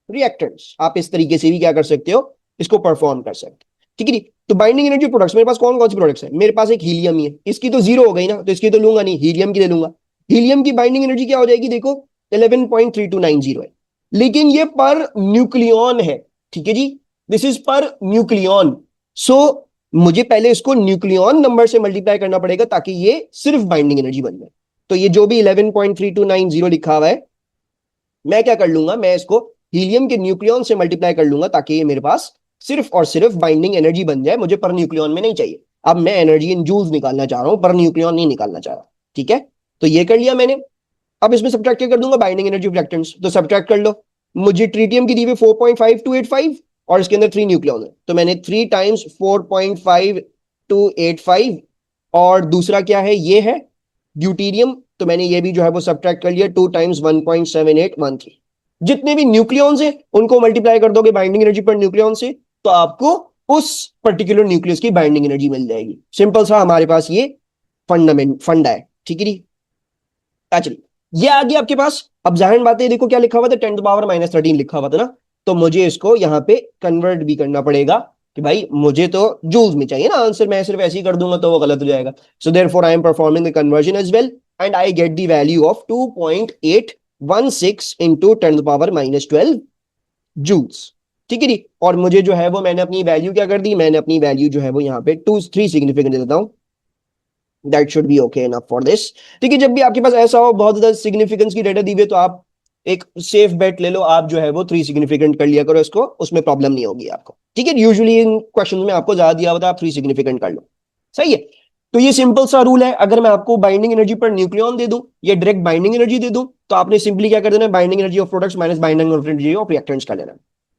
reactants. आप इस तरीके से भी क्या कर सकते हो, इसको परफॉर्म कर सकते हो। ठीक है जी, तो बाइंडिंग एनर्जी प्रोडक्ट्स मेरे पास कौन कौन से प्रोडक्ट्स है, मेरे पास एक हीलियम ही है, इसकी तो 0 हो गई ना, तो इसकी तो लूंगा नहीं, हीलियम की ले लूंगा। हीलियम की बाइंडिंग एनर्जी क्या हो जाएगी, देखो 11.3290 है, लेकिन ये पर न्यूक्लियन है। ठीक है जी, दिस इज पर न्यूक्लियन, सो मुझे पहले इसको न्यूक्लियन नंबर से मल्टीप्लाई करना पड़ेगा ताकि ये सिर्फ बाइंडिंग एनर्जी बन जाए। तो ये जो भी 11.3290 लिखा हुआ है मैं क्या कर लूंगा, मैं इसको हीलियम के न्यूक्लियन से मल्टीप्लाई कर लूंगा ताकि ये मेरे पास सिर्फ और सिर्फ बाइंडिंग एनर्जी बन जाए, मुझे पर न्यूक्लियन में नहीं चाहिए। अब मैं एनर्जी इन जूल्स निकालना चाह रहा हूं, पर न्यूक्लियन नहीं निकालना चाह रहा। ठीक है, तो ये कर लिया मैंने। अब इसमें सब्ट्रैक्ट क्या कर दूंगा, बाइंडिंग एनर्जी ऑफ रिएक्टेंट्स, तो सब्ट्रैक्ट कर लो। मुझे ट्रीटियम की दी हुई 4.5285 और इसके अंदर 3 न्यूक्लियन है, तो मैंने 3 टाइम्स 4.5285 और दूसरा क्या है, ये है ड्यूटीरियम, तो मैंने ये भी जो है वो सब्ट्रैक्ट कर लिया 2 टाइम्स 1.7813। जितने भी न्यूक्लियॉन्स हैं उनको मल्टीप्लाई कर दोगे बाइंडिंग एनर्जी पर न्यूक्लियॉन से, तो आपको उस पर्टिकुलर न्यूक्लियस की बाइंडिंग एनर्जी मिल जाएगी। सिंपल सा हमारे पास ये फंडा है। ठीक है जी, एक्चुअली ये आ गया आपके पास। अब जाहिर बात है, देखो क्या लिखा हुआ था, 10⁻⁻13 लिखा हुआ था ना, तो मुझे इसको यहाँ पे कन्वर्ट भी करना पड़ेगा कि भाई मुझे तो जूल्स में चाहिए ना आंसर, मैं सिर्फ ऐसे ही कर दूंगा तो वो गलत हो जाएगा। So therefore I am performing the conversion as well and I get the value of 2.816 into 10⁻12 joules. ठीक है जी। और मुझे जो है वो मैंने अपनी वैल्यू क्या कर दी, मैंने अपनी वैल्यू जो है वो यहाँ पे 3 सिग्निफिकेंट दे देता हूँ। That should be okay enough for this. ठीक है, जब भी आपके पास ऐसा हो बहुत ज्यादा सिग्निफिकेंस की डेटा दी हुई है, तो आप एक सेफ बेट ले लो, आप जो है वो 3 सिग्निफिकेंट कर लिया करो इसको, उसमें प्रॉब्लम नहीं होगी आपको। ठीक है, यूजुअली इन क्वेश्चन में आपको ज्यादा दिया होता है, आप 3 सिग्निफिकेंट कर लो। सही है। तो ये सिंपल सा रूल है, अगर मैं आपको बाइंडिंग एनर्जी पर न्यूक्लियन दे दूं या डायरेक्ट बाइंडिंग एनर्जी दे दूं, तो आपने सिंपली क्या कर देना, binding energy of products minus binding energy of reactants कर लेना।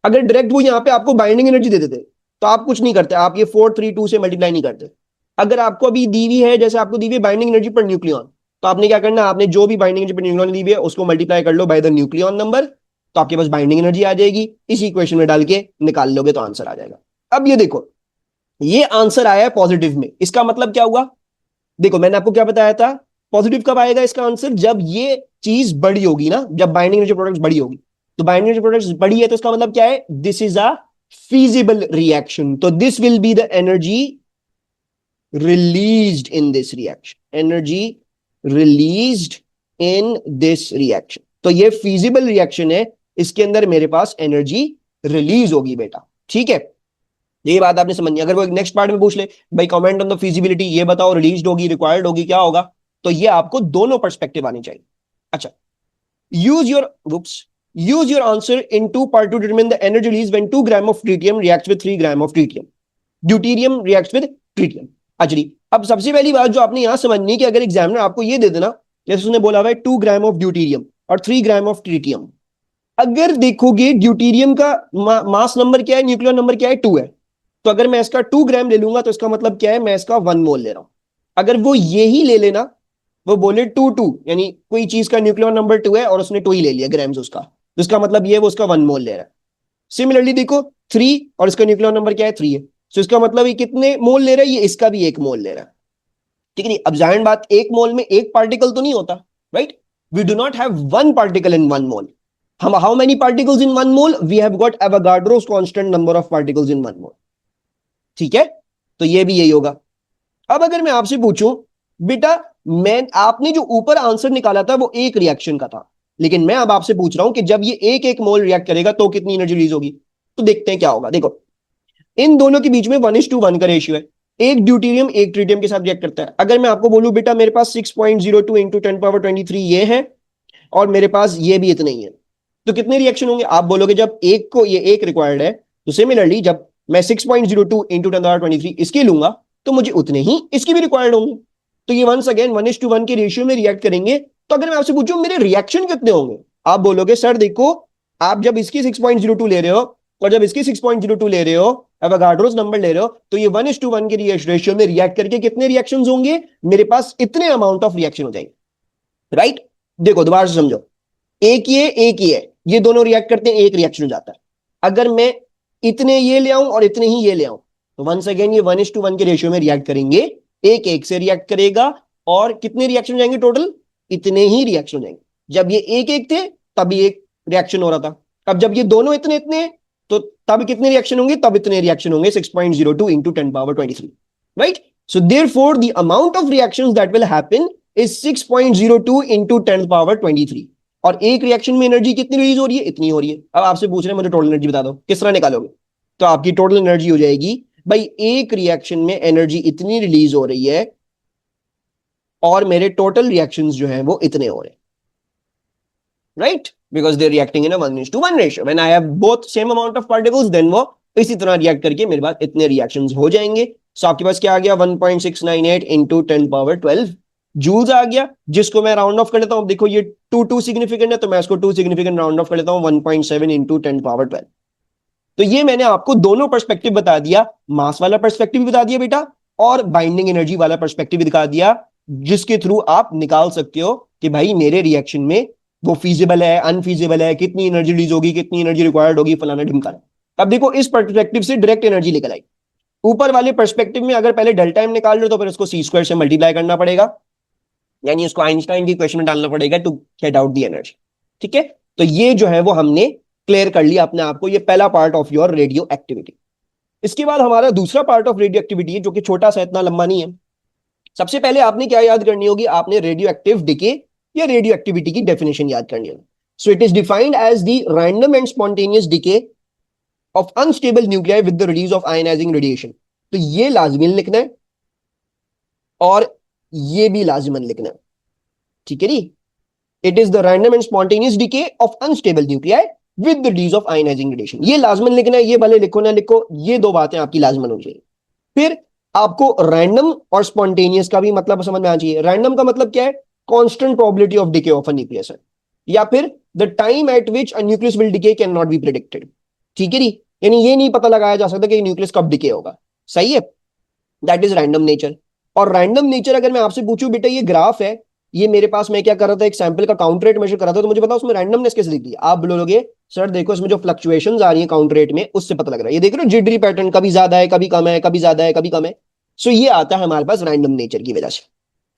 अगर डायरेक्ट वो यहाँ पे आपको बाइंडिंग एनर्जी दे देते तो आप कुछ नहीं करते, आप ये 432 से मल्टीप्लाई नहीं करते। अगर आपको अभी दी हुई है, जैसे आपको दी हुई है बाइंडिंग एनर्जी पर न्यूक्लियन, तो आपने क्या करना, आपने जो भी बाइंडिंग एनर्जी पर न्यूक्लियन दी हुई है उसको मल्टीप्लाई कर लो बाय द न्यूक्लियन नंबर, तो आपके पास बाइंडिंग एनर्जी आ जाएगी। इस इक्वेशन में डाल के निकाल लोगे तो आंसर आ जाएगा। अब ये देखो, ये आंसर आया है पॉजिटिव में, इसका मतलब क्या हुआ, देखो मैंने आपको क्या बताया था, पॉजिटिव कब आएगा इसका आंसर, जब ये चीज बड़ी होगी ना, जब बाइंडिंग एनर्जी प्रोडक्ट्स बड़ी होगी। तो बाइंडिंग एनर्जी प्रोडक्ट्स बड़ी है तो इसका मतलब क्या है, this is a feasible reaction, तो this will be the energy released in this reaction, energy released in this reaction। तो ये feasible reaction है, इसके अंदर मेरे पास एनर्जी रिलीज होगी बेटा। ठीक है, ये बात आपने समझनी। अगर वो नेक्स्ट पार्ट में पूछ ले, भाई कमेंट ऑन द फिजिबिलिटी, ये बताओ रिलीज होगी, रिक्वायर्ड होगी, क्या होगा, तो ये आपको दोनों पर्सपेक्टिव आनी चाहिए। अच्छा, use your whoops use your answer in two part to determine the energy release when 2 gram of tritium reacts with 3 gram of tritium, deuterium reacts with tritium। अच्छा, अब सबसे पहली बात जो आपने यहां समझनी है कि अगर एग्जामिनर आपको ये दे देना, जैसे उसने बोला हुआ है 2 ग्राम ऑफ ड्यूटीरियम और 3 ग्राम ऑफ ट्रिटियम, अगर देखोगे ड्यूटीरियम का मास नंबर क्या है, न्यूक्लियर नंबर क्या है, 2 है, तो अगर मैं इसका 2 ग्राम ले लूंगा तो इसका मतलब क्या है, मैं इसका 1 मोल ले रहा हूं। अगर वो यही ले लेना, वो बोले 2 2, यानी कोई चीज का न्यूक्लियर नंबर 2 है और उसने 2 ही ले लिया ग्राम्स उसका, तो इसका मतलब ये वो उसका 1 मोल ले रहा है। सिमिलरली देखो 3 और इसका न्यूक्लियर नंबर क्या है, 3 है, तो इसका मतलब ये कितने मोल ले रहा है, ये इसका भी 1 मोल ले रहा है। ठीक है नहीं, अब जाहिर बात, एक मोल में एक पार्टिकल तो नहीं होता, right, we do not have one particle in one mole. हम how many particles in one mole, we have got Avogadro's constant number of particles in one mole. ठीक है, तो ये भी यही होगा। अब अगर मैं आपसे पूछूं, बेटा मैं आपने जो ऊपर आंसर निकाला था वो एक रिएक्शन का था, लेकिन मैं अब आपसे पूछ रहा हूं कि जब ये एक एक मोल रिएक्ट करेगा तो कितनी एनर्जी रिलीज होगी, तो देखते हैं क्या होगा। देखो इन दोनों के बीच में 1:1 का रेशियो है, एक ड्यूटीरियम एक ट्रिटियम के साथ रिएक्ट करता है। अगर मैं आपको बोलूं बेटा मेरे पास 6.02 इंटू 10⁻23 ये है और मेरे पास ये भी इतने ही है, तो कितने रिएक्शन होंगे, आप बोलोगे जब एक को ये एक रिक्वायर्ड है, तो सिमिलरली जब मैं 6.02 इंटू 10⁻23 इसके लूंगा तो मुझे उतने ही इसकी भी रिक्वायर्ड होंगे। तो ये वंस अगेन 1:1 के रेशियो में रिएक्ट करेंगे। तो अगर मैं आपसे पूछूं मेरे रिएक्शन कितने होंगे, आप बोलोगे सर देखो, आप जब इसकी 6.02 ले रहे हो और जब इसकी 6.02 ले रहे हो, एवोगाड्रोस नंबर ले रहे हो, तो ये 1:1 के रेशियो में रिएक्ट करके कितने रिएक्शंस होंगे, मेरे पास इतने अमाउंट ऑफ रिएक्शन हो जाएंगे। राइट, देखो दोबारा से समझो, एक ये है, ये दोनों रिएक्ट करते हैं, एक रिएक्शन हो जाता है। अगर मैं इतने ये ले आऊं और इतने ही ये ले आऊं, तो वंस अगेन ये 1:1 के रेशियो में रिएक्ट करेंगे, एक एक से रिएक्ट करेगा, और कितने रिएक्शन हो जाएंगे टोटल, इतने ही रिएक्शन हो जाएंगे। जब ये एक एक थे तब ये एक रिएक्शन हो रहा था, अब जब ये दोनों इतने इतने, तो तब कितने रिएक्शन होंगे, तब इतने रिएक्शन होंगे, 6.02 into 10⁻23। Right, so therefore the amount of reactions that will happen is 6.02 into 10⁻23। और एक रिएक्शन में एनर्जी कितनी रिलीज हो रही है, इतनी हो रही है। अब आपसे पूछ रहे हैं मुझे टोटल एनर्जी बता दो, किस तरह निकालोगे, तो आपकी टोटल एनर्जी हो जाएगी, भाई एक रिएक्शन में एनर्जी इतनी रिलीज हो रही है और मेरे टोटल रिएक्शंस जो हैं वो इतने हो रहे हैं। Right, because they reacting in a 1:1 ratio, when I have both same amount of particles then वो इसी तरह रिएक्ट करके मेरे पास इतने रिएक्शंस हो जाएंगे। सो आपके पास क्या आ गया, 1.698 इंटू 10⁻12 जूल्स आ गया, जिसको मैं राउंड ऑफ कर लेता हूं। देखो ये 2 सिग्निफिकेंट है, तो मैं इसको 2 सिग्निफिकेंट राउंड ऑफ कर लेता हूं, 1.7 इंटू 10⁻12। तो ये मैंने आपको दोनों पर्सपेक्टिव बता दिया, मास वाला पर्सपेक्टिव भी बता दिया बेटा, और बाइंडिंग एनर्जी वाला पर्सपेक्टिव भी दिखा दिया, जिसके थ्रू आप निकाल सकते हो कि भाई मेरे रिएक्शन में वो फीजिबल है, अनफीजिबल है, कितनी एनर्जी रिलीज होगी, कितनी एनर्जी रिक्वायर्ड होगी, फलाना ढिमकाना। अब देखो इस पर्सपेक्टिव से डायरेक्ट एनर्जी निकल आई। ऊपर वाले पर्सपेक्टिव में अगर पहले डेल्टा एम निकाल लो तो फिर उसको सी स्क्वायर से मल्टीप्लाई करना पड़ेगा, यानी उसको आइंस्टाइन की इक्वेशन में डालना पड़ेगा to get out the energy. ठीक है, तो ये जो है वो हमने क्लियर कर लिया अपने आप को, ये पहला part of your radio activity. इसके बाद हमारा दूसरा पार्ट ऑफ रेडियो एक्टिविटी है, जो कि छोटा सा, इतना लंबा नहीं है। सबसे पहले आपने क्या याद करनी होगी, आपने रेडियो एक्टिव डिके या रेडियो एक्टिविटी की डेफिनेशन याद करनी होगी। So it is defined as the random and spontaneous decay of unstable nuclei with the release of ionising radiation. तो ये लाजमन लिखना है और ये भी लाजमन लिखना है, ठीक है जी। It is the random and spontaneous decay of unstable nuclei with the release of ionising radiation, ये लाजमन लिखना है। ये भले लिखो ना लिखो, ये दो बातें आपकी लाजमन होनी चाहिए। फिर आपको रैंडम और स्पॉन्टेनियस का भी मतलब समझ में आना चाहिए। रैंडम का मतलब क्या है, constant probability of decay of a nucleus है, या फिर the time eight which a nucleus will decay can not be predicted. ठीक है जी, यानी ये नहीं पता लगाया जा सकता कि न्यूक्लियस कब डिके होगा। सही है, दैट इज रैंडम नेचर। और रैंडम नेचर अगर मैं आपसे पूछूं बेटा ये ग्राफ है, ये मेरे पास, मैं क्या कर रहा था, एक सैंपल का काउंट रेट मेजर कर रहा था, तो मुझे बताओ उसमें रैंडमनेस कैसे दिखती है। आप बोलोगे सर देखो इसमें जो फ्लक्चुएशंस आ रही है काउंट रेट में, उससे पता लग रहा है। ये देख रहे हो जिटरी पैटर्न, कभी ज्यादा है कभी कम है, कभी ज्यादा है कभी कम है। सो ये आता है हमारे पास रैंडम नेचर की वजह से।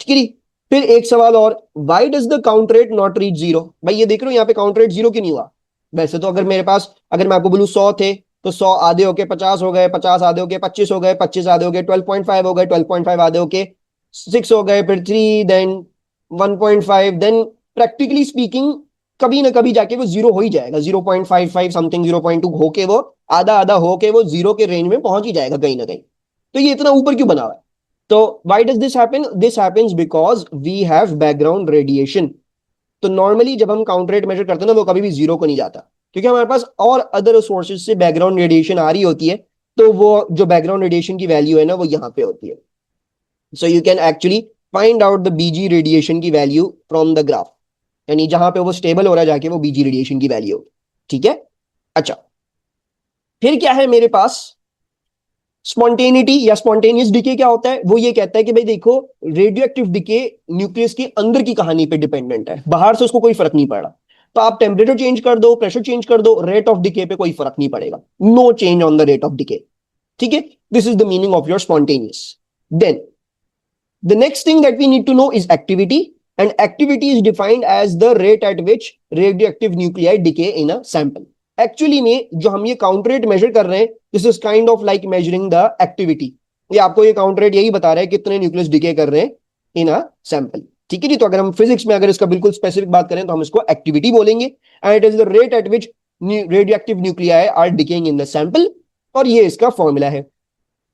ठीक है। फिर एक सवाल और, why does the count rate not reach zero. भाई ये देख रहे हो यहाँ पे काउंट रेट जीरो क्यों नहीं हुआ। वैसे तो अगर मेरे पास, अगर मैं आपको बोलूं 100 थे, तो 100 आधे होके 50 हो गए, 50 आधे होके 25 हो गए, 25 आधे होके 12.5 हो गए, 12.5 आधे होके 6 हो गए, फिर 3, देन 1.5, देन प्रैक्टिकली स्पीकिंग कभी ना कभी जाके वो जीरो हो ही जाएगा। 0.55 समथिंग, 0.2 होके वो आधा आधा होके वो जीरो के रेंज में पहुंच ही जाएगा कहीं ना कहीं। तो ये इतना ऊपर क्यों बना हुआ है। तो why does this happen, this happens because we have background radiation. तो नॉर्मली जब हम काउंट रेट मेजर करते हैं ना, वो कभी भी जीरो को नहीं जाता, क्योंकि हमारे पास और अदर सोर्सेज से बैकग्राउंड रेडिएशन आ रही होती है। तो वो जो बैकग्राउंड रेडिएशन की वैल्यू है ना, वो यहाँ पे होती है। So you can actually find out the BG radiation की वैल्यू फ्रॉम द ग्राफ, यानी जहां पे वो स्टेबल हो रहा है जाके वो बीजी रेडिएशन की वैल्यू। ठीक है। अच्छा, फिर क्या है मेरे पास, स्पॉन्टेनिटी या स्पॉन्टेनियस डिके क्या होता है, वो ये कहता है कि भाई देखो रेडियो एक्टिव डिके न्यूक्लियस के अंदर की कहानी पे डिपेंडेंट है, बाहर से उसको कोई फर्क नहीं पड़ रहा। तो आप टेम्परेचर चेंज कर दो, प्रेशर चेंज कर दो, रेट ऑफ डिके पे कोई फर्क नहीं पड़ेगा, no change on the rate of decay. ठीक है, this is the meaning of your spontaneous. Then the next thing that we need to know is activity, and activity is defined as the rate at which radioactive nuclei decay in a sample. Actually में जो हम ये count rate major कर रहे हैं, this is kind of like measuring the activity. ये आपको ये काउंट रेट यही बता रहा है कितने न्यूक्लियस डिके कर रहे हैं इन अ सैंपल। ठीक है जी, तो अगर हम फिजिक्स में अगर इसका बिल्कुल स्पेसिफिक बात करें तो हम इसको एक्टिविटी बोलेंगे, and it is the rate at which radioactive nuclei are decaying in the sample. और ये इसका फॉर्मूला है,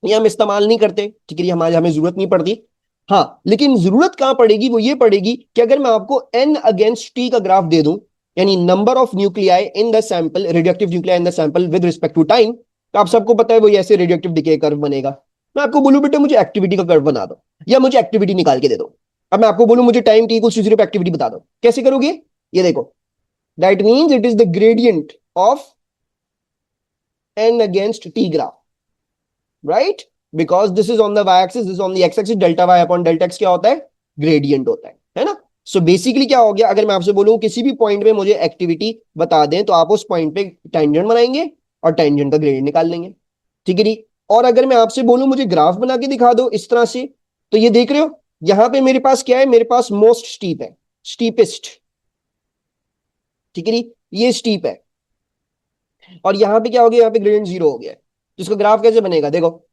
ये हम इस्तेमाल नहीं करते, ठीक है, हमारे हमें जरूरत नहीं पड़ती। हाँ, लेकिन जरूरत कहां पड़ेगी, वो ये पड़ेगी कि अगर मैं आपको n अगेंस्ट t का ग्राफ दे दूं, यानी number of nuclei in the sample, radioactive nuclei in the sample with respect to time, तो आप सबको पता है वो ऐसे रेडियोएक्टिव डिके कर्व बनेगा। मैं आपको बोलूं बेटे मुझे एक्टिविटी का कर्व बना दो, या मुझे एक्टिविटी निकाल के दे दो। अब मैं आपको बोलूं मुझे टाइम t इक्वल्स टू 0 पे एक्टिविटी बता दो, कैसे करोगे। ये देखो, that means it is the gradient of n against t graph, right, because this is on the y axis, this is on the x axis, delta y upon delta x क्या होता है, gradient होता है ना। So basically क्या हो गया, अगर मैं आपसे बोलूं किसी भी पॉइंट पे मुझे एक्टिविटी बता दें, तो आप उस पॉइंट पे टेंजेंट बनाएंगे और टेंजेंट का ग्रेडियंट निकाल लेंगे। ठीक है जी। और अगर मैं आपसे बोलूं मुझे ग्राफ बना के दिखा दो इस तरह से, तो ये देख रहे हो यहां पे मेरे पास क्या है, मेरे पास मोस्ट स्टीप है, स्टीपेस्ट। ठीक है जी, ये स्टीप है, और यहां पे क्या हो गया, यहाँ पे ग्रेडियंट 0 हो गया है। तो इसका ग्राफ कैसे बनेगा, देखो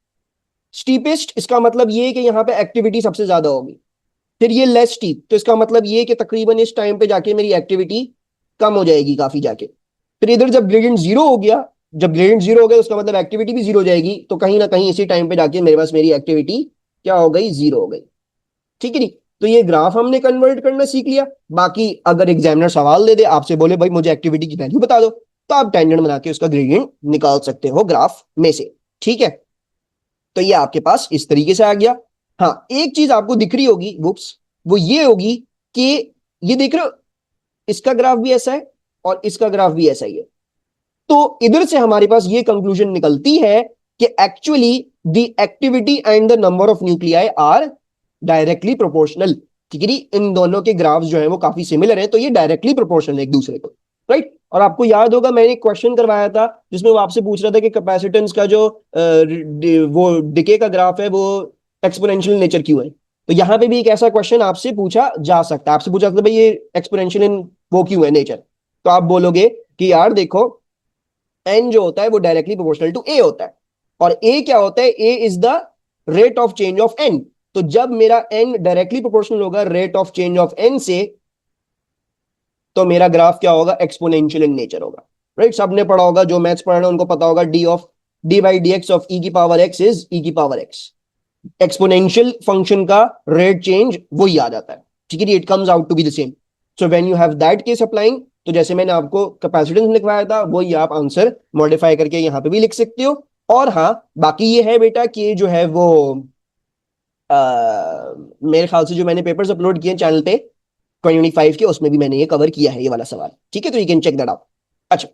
स्टीपेस्ट, इसका मतलब ये है कि यहाँ पे एक्टिविटी सबसे ज्यादा होगी। फिर ये लेस स्टीप, तो इसका मतलब ये है कि तकरीबन इस टाइम पे जाके मेरी एक्टिविटी कम हो जाएगी काफी जाके। फिर इधर जब ग्रेडियंट 0 हो गया, जब ग्रेडियंट 0 हो गया उसका मतलब एक्टिविटी भी 0 हो जाएगी, तो कहीं ना कहीं इसी टाइम पे जाके मेरे पास मेरी एक्टिविटी क्या हो गई, 0 हो गई। ठीक है नहीं, तो ये ग्राफ हमने कन्वर्ट करना सीख लिया। बाकी अगर एग्जामिनर सवाल दे दे आपसे, बोले भाई मुझे एक्टिविटी की वैल्यू बता दो, तो आप टेंजेंट बना के उसका ग्रेडियंट निकाल सकते हो ग्राफ में से। ठीक है, तो ये आपके पास इस तरीके से आ गया। हाँ, एक चीज आपको दिख रही होगी वुप्स, वो ये होगी कि ये देख रहे हो इसका ग्राफ भी ऐसा है और इसका ग्राफ भी ऐसा ही है। तो इधर से हमारे पास ये कंक्लूजन निकलती है कि actually the activity and the number of nuclei are directly proportional. ठीक है, इन दोनों के ग्राफ्स जो है वो काफी सिमिलर है, तो ये डायरेक्टली प्रोपोर्शनल है एक दूसरे को, राइट। और आपको याद होगा मैंने एक क्वेश्चन करवाया था जिसमें वो आपसे पूछ रहा था कि कैपेसिटेंस का जो वो डिके का ग्राफ है वो एक्सपोनेंशियल नेचर क्यों है। तो यहां पे भी एक ऐसा क्वेश्चन आपसे पूछा जा सकता है, आपसे पूछा सकता है भाई ये एक्सपोनेंशियल इन वो क्यों है नेचर, तो आप बोलोगे कि यार देखो एन जो होता है वो डायरेक्टली प्रोपोर्शनल टू ए होता है, और ए क्या होता है, A is the rate of change of N. तो जब मेरा एन डायरेक्टली प्रोपोर्शनल होगा rate of change of N से, तो मेरा ग्राफ क्या होगा, एक्सपोनेंशियल इन नेचर होगा। राइट, सबने पढ़ा होगा, जो मैथ्स पढ़ रहे हैं उनको पता होगा, D by D X of E की पावर एक्स इज ई की पावर एक्स। एक्सपोनेंशियल फंक्शन का रेट चेंज वही आ जाता है, ठीक है, it comes out to be the same. So when you have that case applying, तो जैसे मैंने आपको कैपेसिटेंस लिखवाया था वही आप आंसर मॉडिफाई करके यहां पे भी लिख सकते हो। और हाँ, बाकी ये है बेटा कि जो है वो मेरे ख्याल से जो मैंने पेपर्स अपलोड किए चैनल पे 2025 के, उसमें भी मैंने ये कवर किया है ये वाला सवाल, ठीक है, तो you can check that out. अच्छा,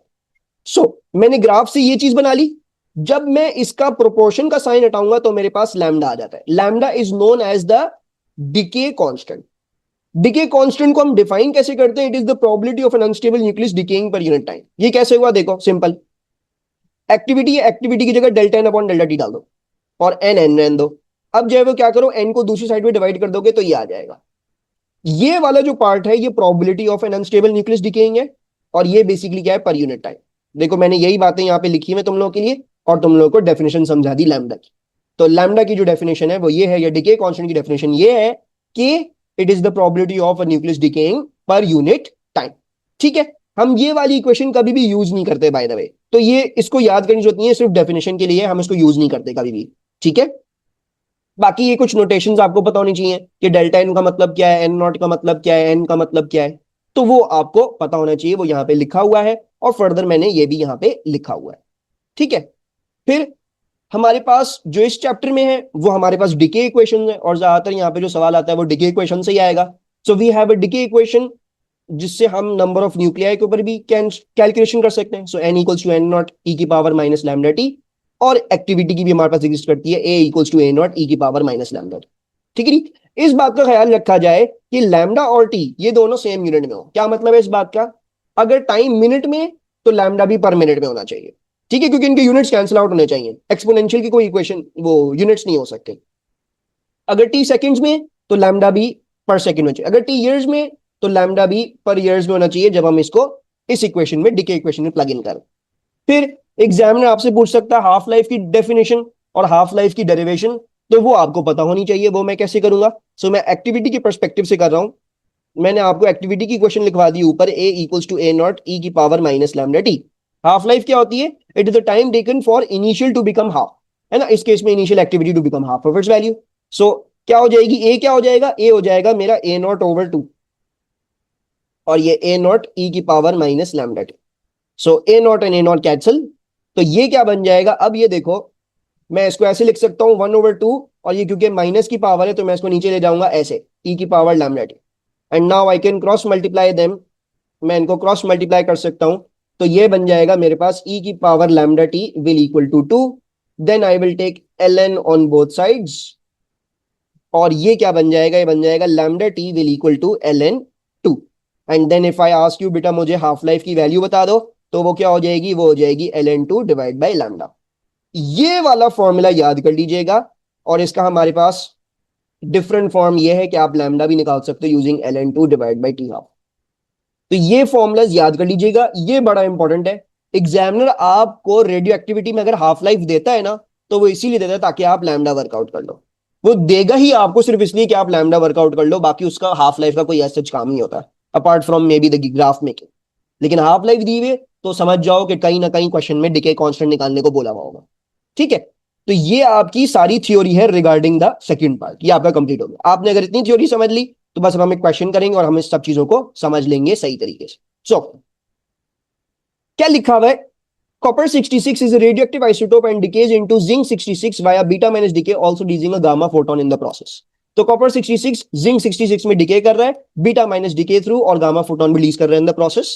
सो मैंने ग्राफ से ये चीज बना ली। जब मैं इसका प्रोपोर्शन का साइन हटाऊंगा तो मेरे पास लैम्डा आ जाता है। Lambda is known as the decay constant. Decay constant को हम डिफाइन कैसे करते हैं, it is the probability of an unstable nucleus decaying per unit time. ये कैसे हुआ, देखो सिंपल, एक्टिविटी है, एक्टिविटी की जगह delta n upon delta t डाल दो और एन एन रहने दो। अब जो है वो क्या करो, एन को दूसरी साइड में डिवाइड कर दोगे तो ये आ जाएगा। ये वाला जो पार्ट है ये probability of an unstable nucleus decaying है, और ये बेसिकली क्या है, पर यूनिट टाइम। देखो मैंने यही बातें यहाँ पे लिखी है तुम लोगों के लिए, और तुम लोगों को डेफिनेशन समझा दी लैम्डा की। तो लैम्डा की जो डेफिनेशन है वो ये है, या डिके कांस्टेंट की डेफिनेशन ये है कि it is the probability of a nucleus decaying per unit time. ठीक है, हम ये वाली इक्वेशन कभी भी यूज नहीं करते बाय द वे, तो ये इसको याद करने की जरूरत नहीं है, सिर्फ डेफिनेशन के लिए हम इसको यूज नहीं करते कभी भी। ठीक है, बाकी ये कुछ नोटेशंस आपको पता होनी चाहिए कि डेल्टा एन का मतलब क्या है, एन नॉट का मतलब क्या है, एन का मतलब क्या है, तो वो आपको पता होना चाहिए, वो यहाँ पे लिखा हुआ है, और फर्दर मैंने ये भी यहाँ पे लिखा हुआ है। ठीक है, फिर हमारे पास जो इस चैप्टर में है वो हमारे पास डिके इक्वेशन है, और ज्यादातर यहाँ पे जो सवाल आता है वो डिके इक्वेशन से ही आएगा। So we have a decay equation जिससे हम नंबर ऑफ न्यूक्लियाई के ऊपर भी कैलकुलेशन कर सकते हैं। So N equals to N naught E की पावर माइनस लैम्डा टी, और एक्टिविटी की भी हमारे पास एग्जिस्ट करती है, A equals to A naught E की पावर माइनस लैम्डा टी। ठीक है जी, इस बात का ख्याल रखा जाए कि लैम्डा और टी ये दोनों सेम यूनिट में हो। क्या मतलब है इस बात का, अगर टाइम मिनट में तो लैम्डा भी पर मिनट में होना चाहिए। ठीक है, क्योंकि इनके यूनिट्स कैंसिल आउट होने चाहिए, एक्सपोनेंशियल की कोई इक्वेशन वो यूनिट्स नहीं हो सकते। अगर टी सेकंड्स में तो लैम्डा भी पर सेकंड में चाहिए, अगर टी ईयर्स में तो लैम्डा भी पर ईयर्स में होना चाहिए, जब हम इसको इस इक्वेशन में डिके इक्वेशन में प्लग इन करें। फिर एग्जामिनर आपसे पूछ सकता है हाफ लाइफ की डेफिनेशन और हाफ लाइफ की डेरिवेशन, तो वो आपको पता होनी चाहिए, वो मैं कैसे करूंगा। सो मैं एक्टिविटी के परस्पेक्टिव से कर रहा हूं। मैंने आपको एक्टिविटी की क्वेश्चन लिखवा दी ऊपर, A equals to A naught E की power minus lambda T. Half life क्या होती है, it is the time taken for initial to become half, है ना, इस केस में initial activity to become half of its value. So क्या हो जाएगी, ए क्या हो जाएगा, ए हो जाएगा मेरा ए नॉट ओवर टू, और ये ए नॉट ई की power minus lambda T. So A not and A not cancel, तो ये क्या बन जाएगा, अब ये देखो मैं इसको ऐसे लिख सकता हूं 1/2, और ये क्योंकि माइनस की पावर है तो मैं इसको नीचे ले जाऊंगा ऐसे, ई की power lambda T, and now I can cross multiply them, मैं इनको क्रॉस मल्टीप्लाई कर सकता हूं। तो ये बन जाएगा मेरे पास ई की power lambda t will equal to 2, then I will take l n on both sides, और ये क्या बन जाएगा, ये बन जाएगा lambda t will equal to l n two. And then if I ask you बेटा मुझे हाफ लाइफ की वैल्यू बता दो, तो वो क्या हो जाएगी, वो हो जाएगी l n two divide by lambda. ये वाला फॉर्मूला याद कर लीजिएगा, और इसका हमारे पास डिफरेंट फॉर्म ये है कि आप लैम्डा भी निकाल सकते हो using l n two divide by t half. तो ये फॉर्मूलाज याद कर लीजिएगा, ये बड़ा इंपॉर्टेंट है। एग्जामिनर आपको रेडियो एक्टिविटी में अगर हाफ लाइफ देता है ना, तो वो इसीलिए देता है ताकि आप लैम्डा वर्कआउट कर लो। वो देगा ही आपको सिर्फ इसलिए कि आप लैम्डा वर्कआउट कर लो, बाकी उसका हाफ लाइफ का कोई ऐसा काम नहीं होता apart from may be the graph making. लेकिन हाफ लाइफ दी हुई तो समझ जाओ कि कहीं ना कहीं क्वेश्चन में डिके कांस्टेंट निकालने को बोला हुआ होगा। ठीक है, तो ये आपकी सारी थ्योरी है रिगार्डिंग द सेकंड पार्ट, ये आपका कंप्लीट हो गया। आपने अगर इतनी थ्योरी समझ ली तो बस हम एक क्वेश्चन करेंगे और हम इस सब चीजों को समझ लेंगे सही तरीके से। सो क्या लिखा हुआ है, copper 66 is a radioactive isotope and decays into zinc 66 via beta minus decay, also releasing a gamma photon in the process। तो copper 66 zinc 66 में डिके कर रहा है, बीटा माइनस डिके थ्रू, और गामा फोटोन रिलीज कर रहा है in the process.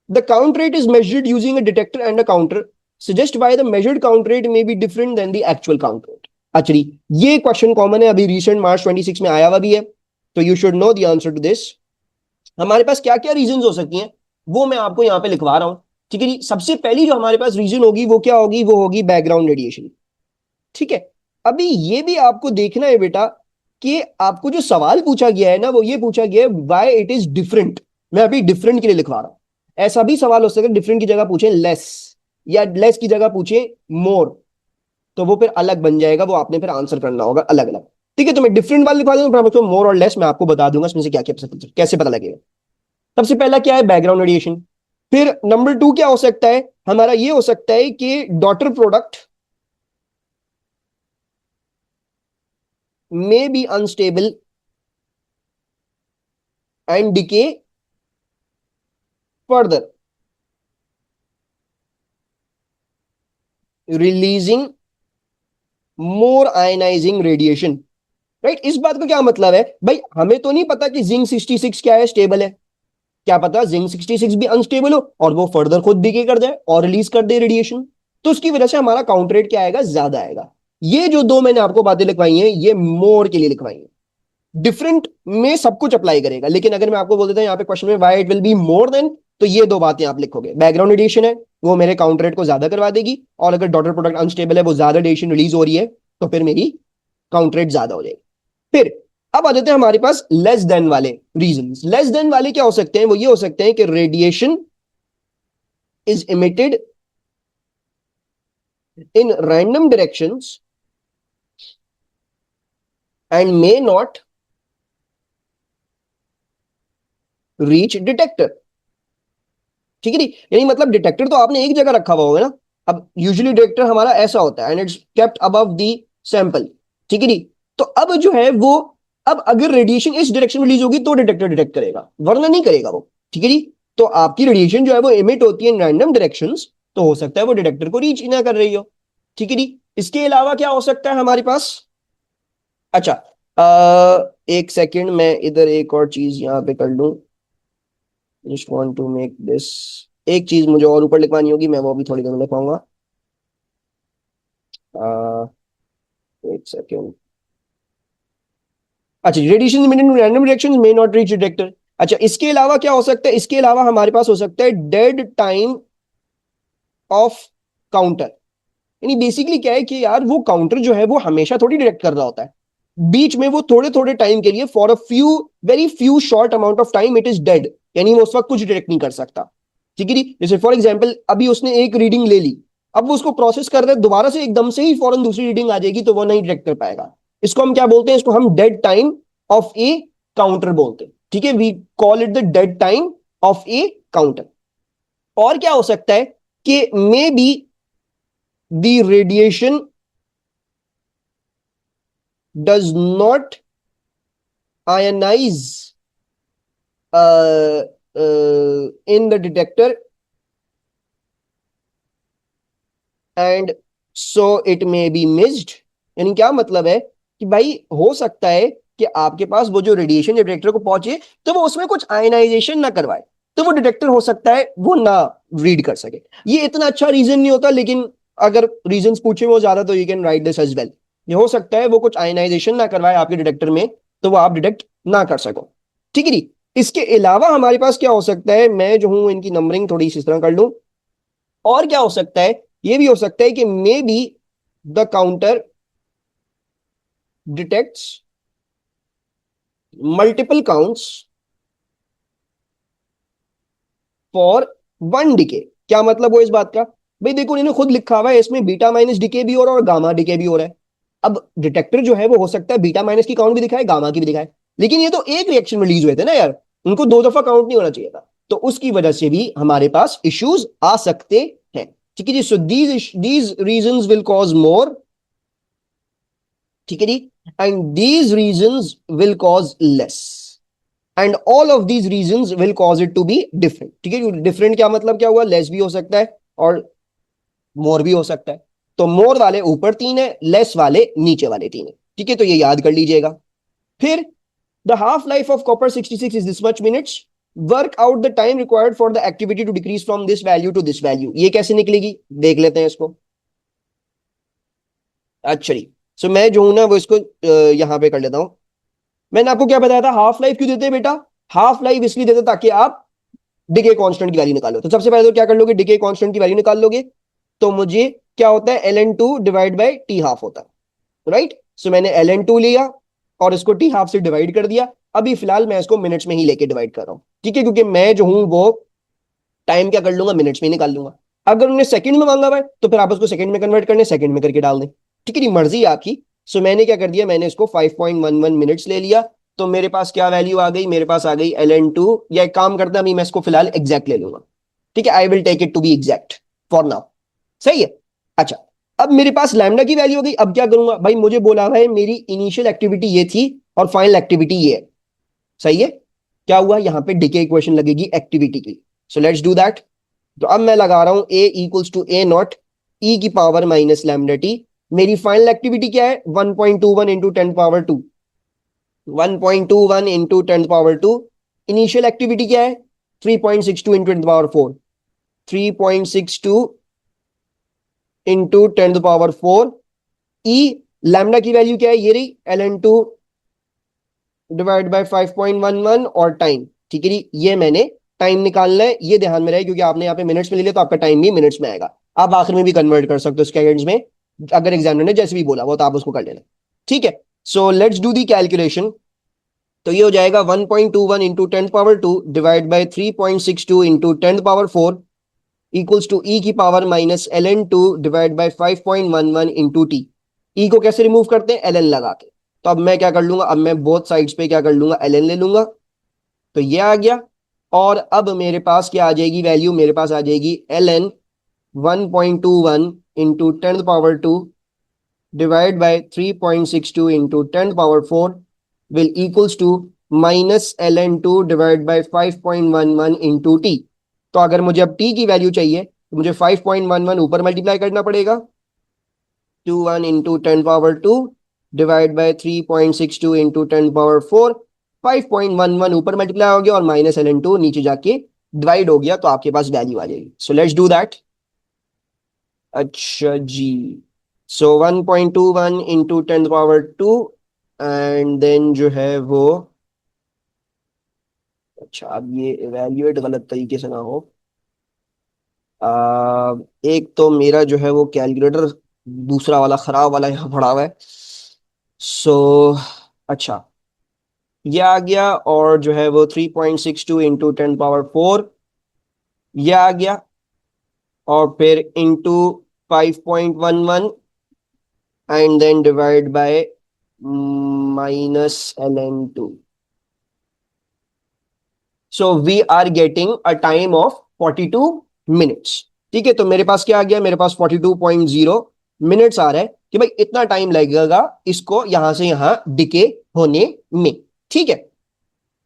The count rate is measured using a detector and a counter, suggest why the measured count rate may be different than the actual count rate। Actually ये question common है, अभी recent मार्च 26 में आया हुआ भी है, तो you should know the answer to this. हमारे पास क्या क्या रीजंस हो सकती हैं वो मैं आपको यहां पे लिखवा रहा हूं। ठीक है जी, सबसे पहली जो हमारे पास रीजन होगी वो क्या होगी, वो होगी बैकग्राउंड रेडिएशन। ठीक है, अभी ये भी आपको देखना है बेटा कि आपको जो सवाल पूछा गया है ना वो ये पूछा गया है व्हाई इट इज डिफरेंट। मैं अभी डिफरेंट के लिए लिखवा रहा हूं। ऐसा भी सवाल हो सकता है डिफरेंट की जगह पूछे लेस, या लेस की जगह पूछे मोर, तो वो फिर अलग बन जाएगा, वो आपने फिर आंसर करना होगा अलग अलग। ठीक है, तो मैं डिफरेंट वाले लिखवा दूंगा, फिर मोर और लेस मैं आपको बता दूंगा इसमें से क्या क्या कैसे पता लगेगा। सबसे पहला क्या है, बैकग्राउंड रेडिएशन। फिर नंबर 2 क्या हो सकता है हमारा, ये हो सकता है कि daughter product may be unstable and decay further, releasing more ionizing radiation। Right, इस बात का क्या मतलब है भाई, हमें तो नहीं पता कि जिंक 66 क्या है, स्टेबल है। क्या पता जिंक 66 भी अनस्टेबल हो और वो फर्दर खुद डिके कर जाए और रिलीज कर दे रेडिएशन। तो उसकी वजह से हमारा काउंटर रेट क्या आएगा, ज्यादा आएगा। ये जो दो मैंने आपको बातें लिखवाई हैं ये मोर के लिए लिखवाई हैं। डिफरेंट में सब कुछ अप्लाई करेगा, लेकिन अगर मैं आपको बोल देता हूं यहाँ पे क्वेश्चन में why it will be more than, तो ये दो बातें आप लिखोगे। बैकग्राउंड रेडिएशन है वो मेरे काउंटर रेट को ज्यादा करवा देगी, और अगर डॉटर प्रोडक्ट अनस्टेबल है, वो ज्यादा रेडिएशन रिलीज हो रही है, तो फिर मेरी काउंटर रेट ज्यादा हो जाएगी। फिर अब आ जाते हैं हमारे पास लेस देन वाले रीजंस। लेस देन वाले क्या हो सकते हैं, वो ये हो सकते हैं कि radiation is emitted in random directions and may not reach detector. ठीक है, नहीं यानी मतलब डिटेक्टर तो आपने एक जगह रखा हुआ होगा ना। अब यूजुअली डिटेक्टर हमारा ऐसा होता है and it's kept above the sample. ठीक है, नहीं तो अब जो है वो, अब अगर रेडिएशन इस डायरेक्शन में रिलीज होगी तो डिटेक्टर डिटेक्ट करेगा, वरना नहीं करेगा वो। ठीक है जी, तो आपकी रेडिएशन जो है वो इमिट होती है इन रैंडम डायरेक्शंस, तो हो सकता है वो डिटेक्टर को रीच ना कर रही हो। ठीक है जी, इसके अलावा क्या हो सकता है हमारे पास। अच्छा, एक सेकेंड, मैं इधर एक और चीज यहाँ पे कर लूं। Just want to make this, एक चीज मुझे और ऊपर लिखवानी होगी, मैं वो भी थोड़ी देर में लिखवाऊंगा। एक सेकेंड। अच्छा, radiation emitted random reactions may not reach detector. अच्छा, इसके अलावा क्या हो सकता है, इसके अलावा हमारे पास हो सकता है डेड टाइम ऑफ काउंटर। यानी बेसिकली क्या है कि यार वो काउंटर जो है वो हमेशा थोड़ी डिटेक्ट कर रहा होता है, बीच में वो थोड़े थोड़े टाइम के लिए, for a few very few short amount of time it is dead, यानी वो उस वक्त कुछ डिटेक्ट नहीं कर सकता। ठीक है जी, जैसे फॉर एग्जाम्पल अभी उसने एक रीडिंग ले ली, अब वो उसको प्रोसेस कर रहे हैं, दोबारा से एकदम से ही फौरन दूसरी रीडिंग आ जाएगी, तो वो नहीं डिटेक्ट कर पाएगा। इसको हम क्या बोलते हैं, इसको हम dead time of a counter बोलते हैं। ठीक है, we call it the dead time of a counter. और क्या हो सकता है कि maybe the radiation does not ionize in the detector and so it may be missed। यानी क्या मतलब है कि भाई हो सकता है कि आपके पास वो जो रेडिएशन जब डिटेक्टर को पहुंचे तो वो उसमें कुछ आयनाइजेशन ना करवाए, तो वो डिटेक्टर हो सकता है वो ना रीड कर सके। ये इतना अच्छा रीजन नहीं होता, लेकिन अगर रीजंस पूछे वो ज्यादा, तो you can write this as well. ये हो सकता है वो कुछ आयनाइजेशन ना करवाए आपके डिटेक्टर में, तो वो आप डिटेक्ट ना कर सको। ठीक है जी, इसके अलावा हमारे पास क्या हो सकता है, मैं जो हूं इनकी नंबरिंग थोड़ी इस तरह कर लूं। और क्या हो सकता है, ये भी हो सकता है कि maybe the counter detects multiple counts for one decay. क्या मतलब वो इस बात का, भाई देखो इन्होंने खुद लिखा हुआ है इसमें बीटा माइनस डिके भी हो रहा है और गामा डिके भी हो रहा है। अब डिटेक्टर जो है वो हो सकता है बीटा माइनस की काउंट भी दिखाए, गामा की भी दिखाए, लेकिन ये तो एक रिएक्शन में रिलीज हुए थे ना यार, उनको दो दफा काउंट नहीं होना चाहिए था, तो उसकी वजह से भी हमारे पास इश्यूज आ सकते हैं। ठीक है जी, so these reasons will cause more. ठीक है जी, and these reasons will cause less, and all of these reasons will cause it to be different. ठीक है, डिफरेंट क्या मतलब क्या हुआ, लेस भी हो सकता है और मोर भी हो सकता है। तो मोर वाले ऊपर 3 है, लेस वाले नीचे वाले 3 है। ठीक है, तो ये याद कर लीजिएगा। फिर the half life of copper 66 is this much minutes, work out the time required for the activity to decrease from this value to this value. ये कैसे निकलेगी देख लेते हैं इसको। अच्छा जी, सो मैं जो हूं ना वो इसको यहां पे कर लेता हूं। मैंने आपको क्या बताया था, हाफ लाइफ क्यों देते हैं बेटा, हाफ लाइफ इसलिए देते ताकि आप डिके कांस्टेंट की वैल्यू निकालो। तो सबसे पहले तो क्या कर लोगे, डिके कांस्टेंट की वैल्यू निकाल लोगे। तो मुझे क्या होता है, ln2 divide by t half होता है, राइट। सो मैंने ln2 लिया, और इसको टी हाफ से डिवाइड कर दिया। अभी फिलहाल मैं इसको मिनट्स में ही लेके डिवाइड कर रहा हूं, ठीक है, क्योंकि मैं जो हूं वो टाइम क्या कर लूंगा, मिनट्स में निकाल लूंगा। अगर उन्होंने सेकंड में मांगा हुआ है तो फिर आप उसको सेकंड में कन्वर्ट करने, सेकंड में करके डाल दें, ठीक है जी, मर्जी है आपकी। सो मैंने क्या कर दिया, मैंने इसको 5.11 मिनट्स ले लिया। तो मेरे पास क्या वैल्यू आ गई, मेरे पास आ गई ln2, या एक काम करता अभी मैं इसको फिलहाल एग्जैक्ट ले लूंगा, ठीक है, I will take it to be exact for now. सही है। अच्छा, अब मेरे पास लैम्डा की वैल्यू हो गई। अब क्या करूंगा भाई, मुझे बोला हुआ है मेरी इनिशियल एक्टिविटी ये थी और फाइनल एक्टिविटी ये है। सही है। क्या हुआ, यहां पे डिके इक्वेशन लगेगी एक्टिविटी की। सो लेट्स डू दैट। तो अब मैं लगा रहा हूं ए equals to A naught E की पावर माइनस लैम्डा टी। मेरी फाइनल एक्टिविटी क्या है, 1.21 into 10 power 2, 1.21 into 10 power 2। Initial activity क्या है, 3.62 इंटू 10 पावर 4, 3.62 इंटू 10 पावर 4। ई लैम्डा की वैल्यू क्या है, ये रही ln2 डिवाइड बाय 5.11 और टाइम, ठीक है जी, ये मैंने टाइम निकालना है, ये ध्यान में रहे, क्योंकि आपने यहाँ पे मिनट्स में ले लिया तो आपका टाइम भी मिनट्स में आएगा। आप आखिर में भी कन्वर्ट कर सकते हो सेकंड्स में, अगर एग्जामिनर ने जैसे भी बोला वो तो आप उसको कर लेना, ठीक है। So let's do the calculation. तो ये हो जाएगा 1.21 into 10 power 2 divide by 3.62 into 10 power 4 equals to E की power minus ln2 divide by 5.11 into T. E को कैसे रिमूव करते हैं, ln लगा के। तो अब मैं क्या कर लूंगा, अब मैं बोथ साइड्स पे क्या कर लूंगा, ln ले लूंगा। तो ये आ गया। और अब मेरे पास क्या आ जाएगी वैल्यू, मेरे पास आ जाएगी ln 1.21 into 10 power 2 divide by 3.62 into 10 power 4 will equals to minus ln2 divide by 5.11 into t. तो अगर मुझे अब टी की वैल्यू चाहिए तो मुझे 5.11 ऊपर मल्टीप्लाई करना पड़ेगा, 21 into 10 power 2 divide by 3.62 into 10 power 4। 5.11 ऊपर मल्टीप्लाई हो गया और माइनस ln2 नीचे जाके डिवाइड हो गया, तो आपके पास वैल्यू आ जाएगी। सो लेट्स डू दैट। अच्छा जी, सो 1.21 इंटू 10 पावर 2 एंड देन जो है वो, अच्छा अब ये इवेल्युएट गलत तरीके से ना हो। एक तो मेरा जो है वो कैलकुलेटर दूसरा वाला खराब वाला यहाँ पड़ा हुआ है। सो अच्छा, ये आ गया, और जो है वो 3.62 इंटू 10 पावर 4 ये आ गया, और फिर into 5.11 and then divide by -ln2। So we are getting a time of 42 minutes. ठीक है, तो मेरे पास क्या आ गया, मेरे पास 42.0 मिनट्स आ रहा है कि भाई इतना टाइम लगेगा इसको यहां से यहां डिके होने में। ठीक है,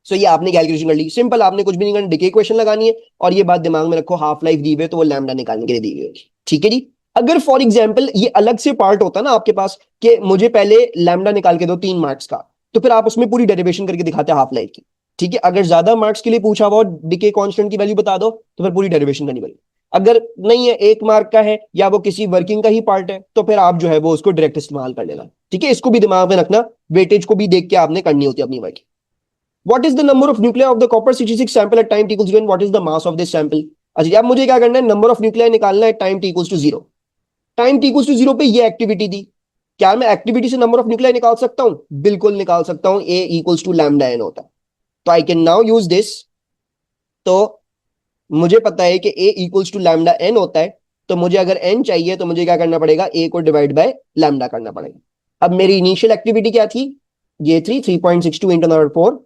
सो ये आपने कैलकुलेशन कर ली, सिंपल, आपने कुछ भी नहीं करना, डिके इक्वेशन लगानी है, और ये बात दिमाग में रखो, हाफ लाइफ दी हुई है तो वो लैम्डा निकालने के लिए दी हुई है। ठीक है जी। अगर फॉर एग्जाम्पल ये अलग से पार्ट होता ना आपके पास कि मुझे पहले लैम्डा निकाल के दो 3 मार्क्स का, तो फिर आप उसमें पूरी डेरिवेशन करके दिखाते हाफ लाइफ की। ठीक है, अगर ज्यादा मार्क्स के लिए पूछा हुआ डिके कांस्टेंट की वैल्यू बता दो तो फिर पूरी डेरिवेशन करनी पड़ेगी। अगर नहीं है, 1 मार्क का है या वो किसी वर्किंग का ही पार्ट है, तो फिर आप जो है वो उसको डायरेक्ट इस्तेमाल कर लेना। ठीक है, इसको भी दिमाग में रखना, वेटेज को भी देख के आपने करनी होती है अपनी working. What is the number of nuclei of the copper 66 sample at time t equals 0 and what is the mass of this sample? अच्छा, अब मुझे क्या करना है, नंबर ऑफ न्यूक्लियाई निकालना है time t equals to 0। Time t equals to 0 पे ये एक्टिविटी दी। क्या मैं एक्टिविटी से नंबर ऑफ न्यूक्लियाई निकाल सकता हूं, बिल्कुल निकाल सकता हूं, ए इक्वल्स टू लैम्डा एन होता है। तो I can now use this. तो मुझे पता है कि ए इक्वल्स टू लैम्डा एन होता है, तो मुझे अगर एन चाहिए तो मुझे क्या करना पड़ेगा, ए को डिवाइड बाय लैम्डा करना पड़ेगा। अब मेरी इनिशियल एक्टिविटी क्या थी, ये थी 3.62 इंटू 4,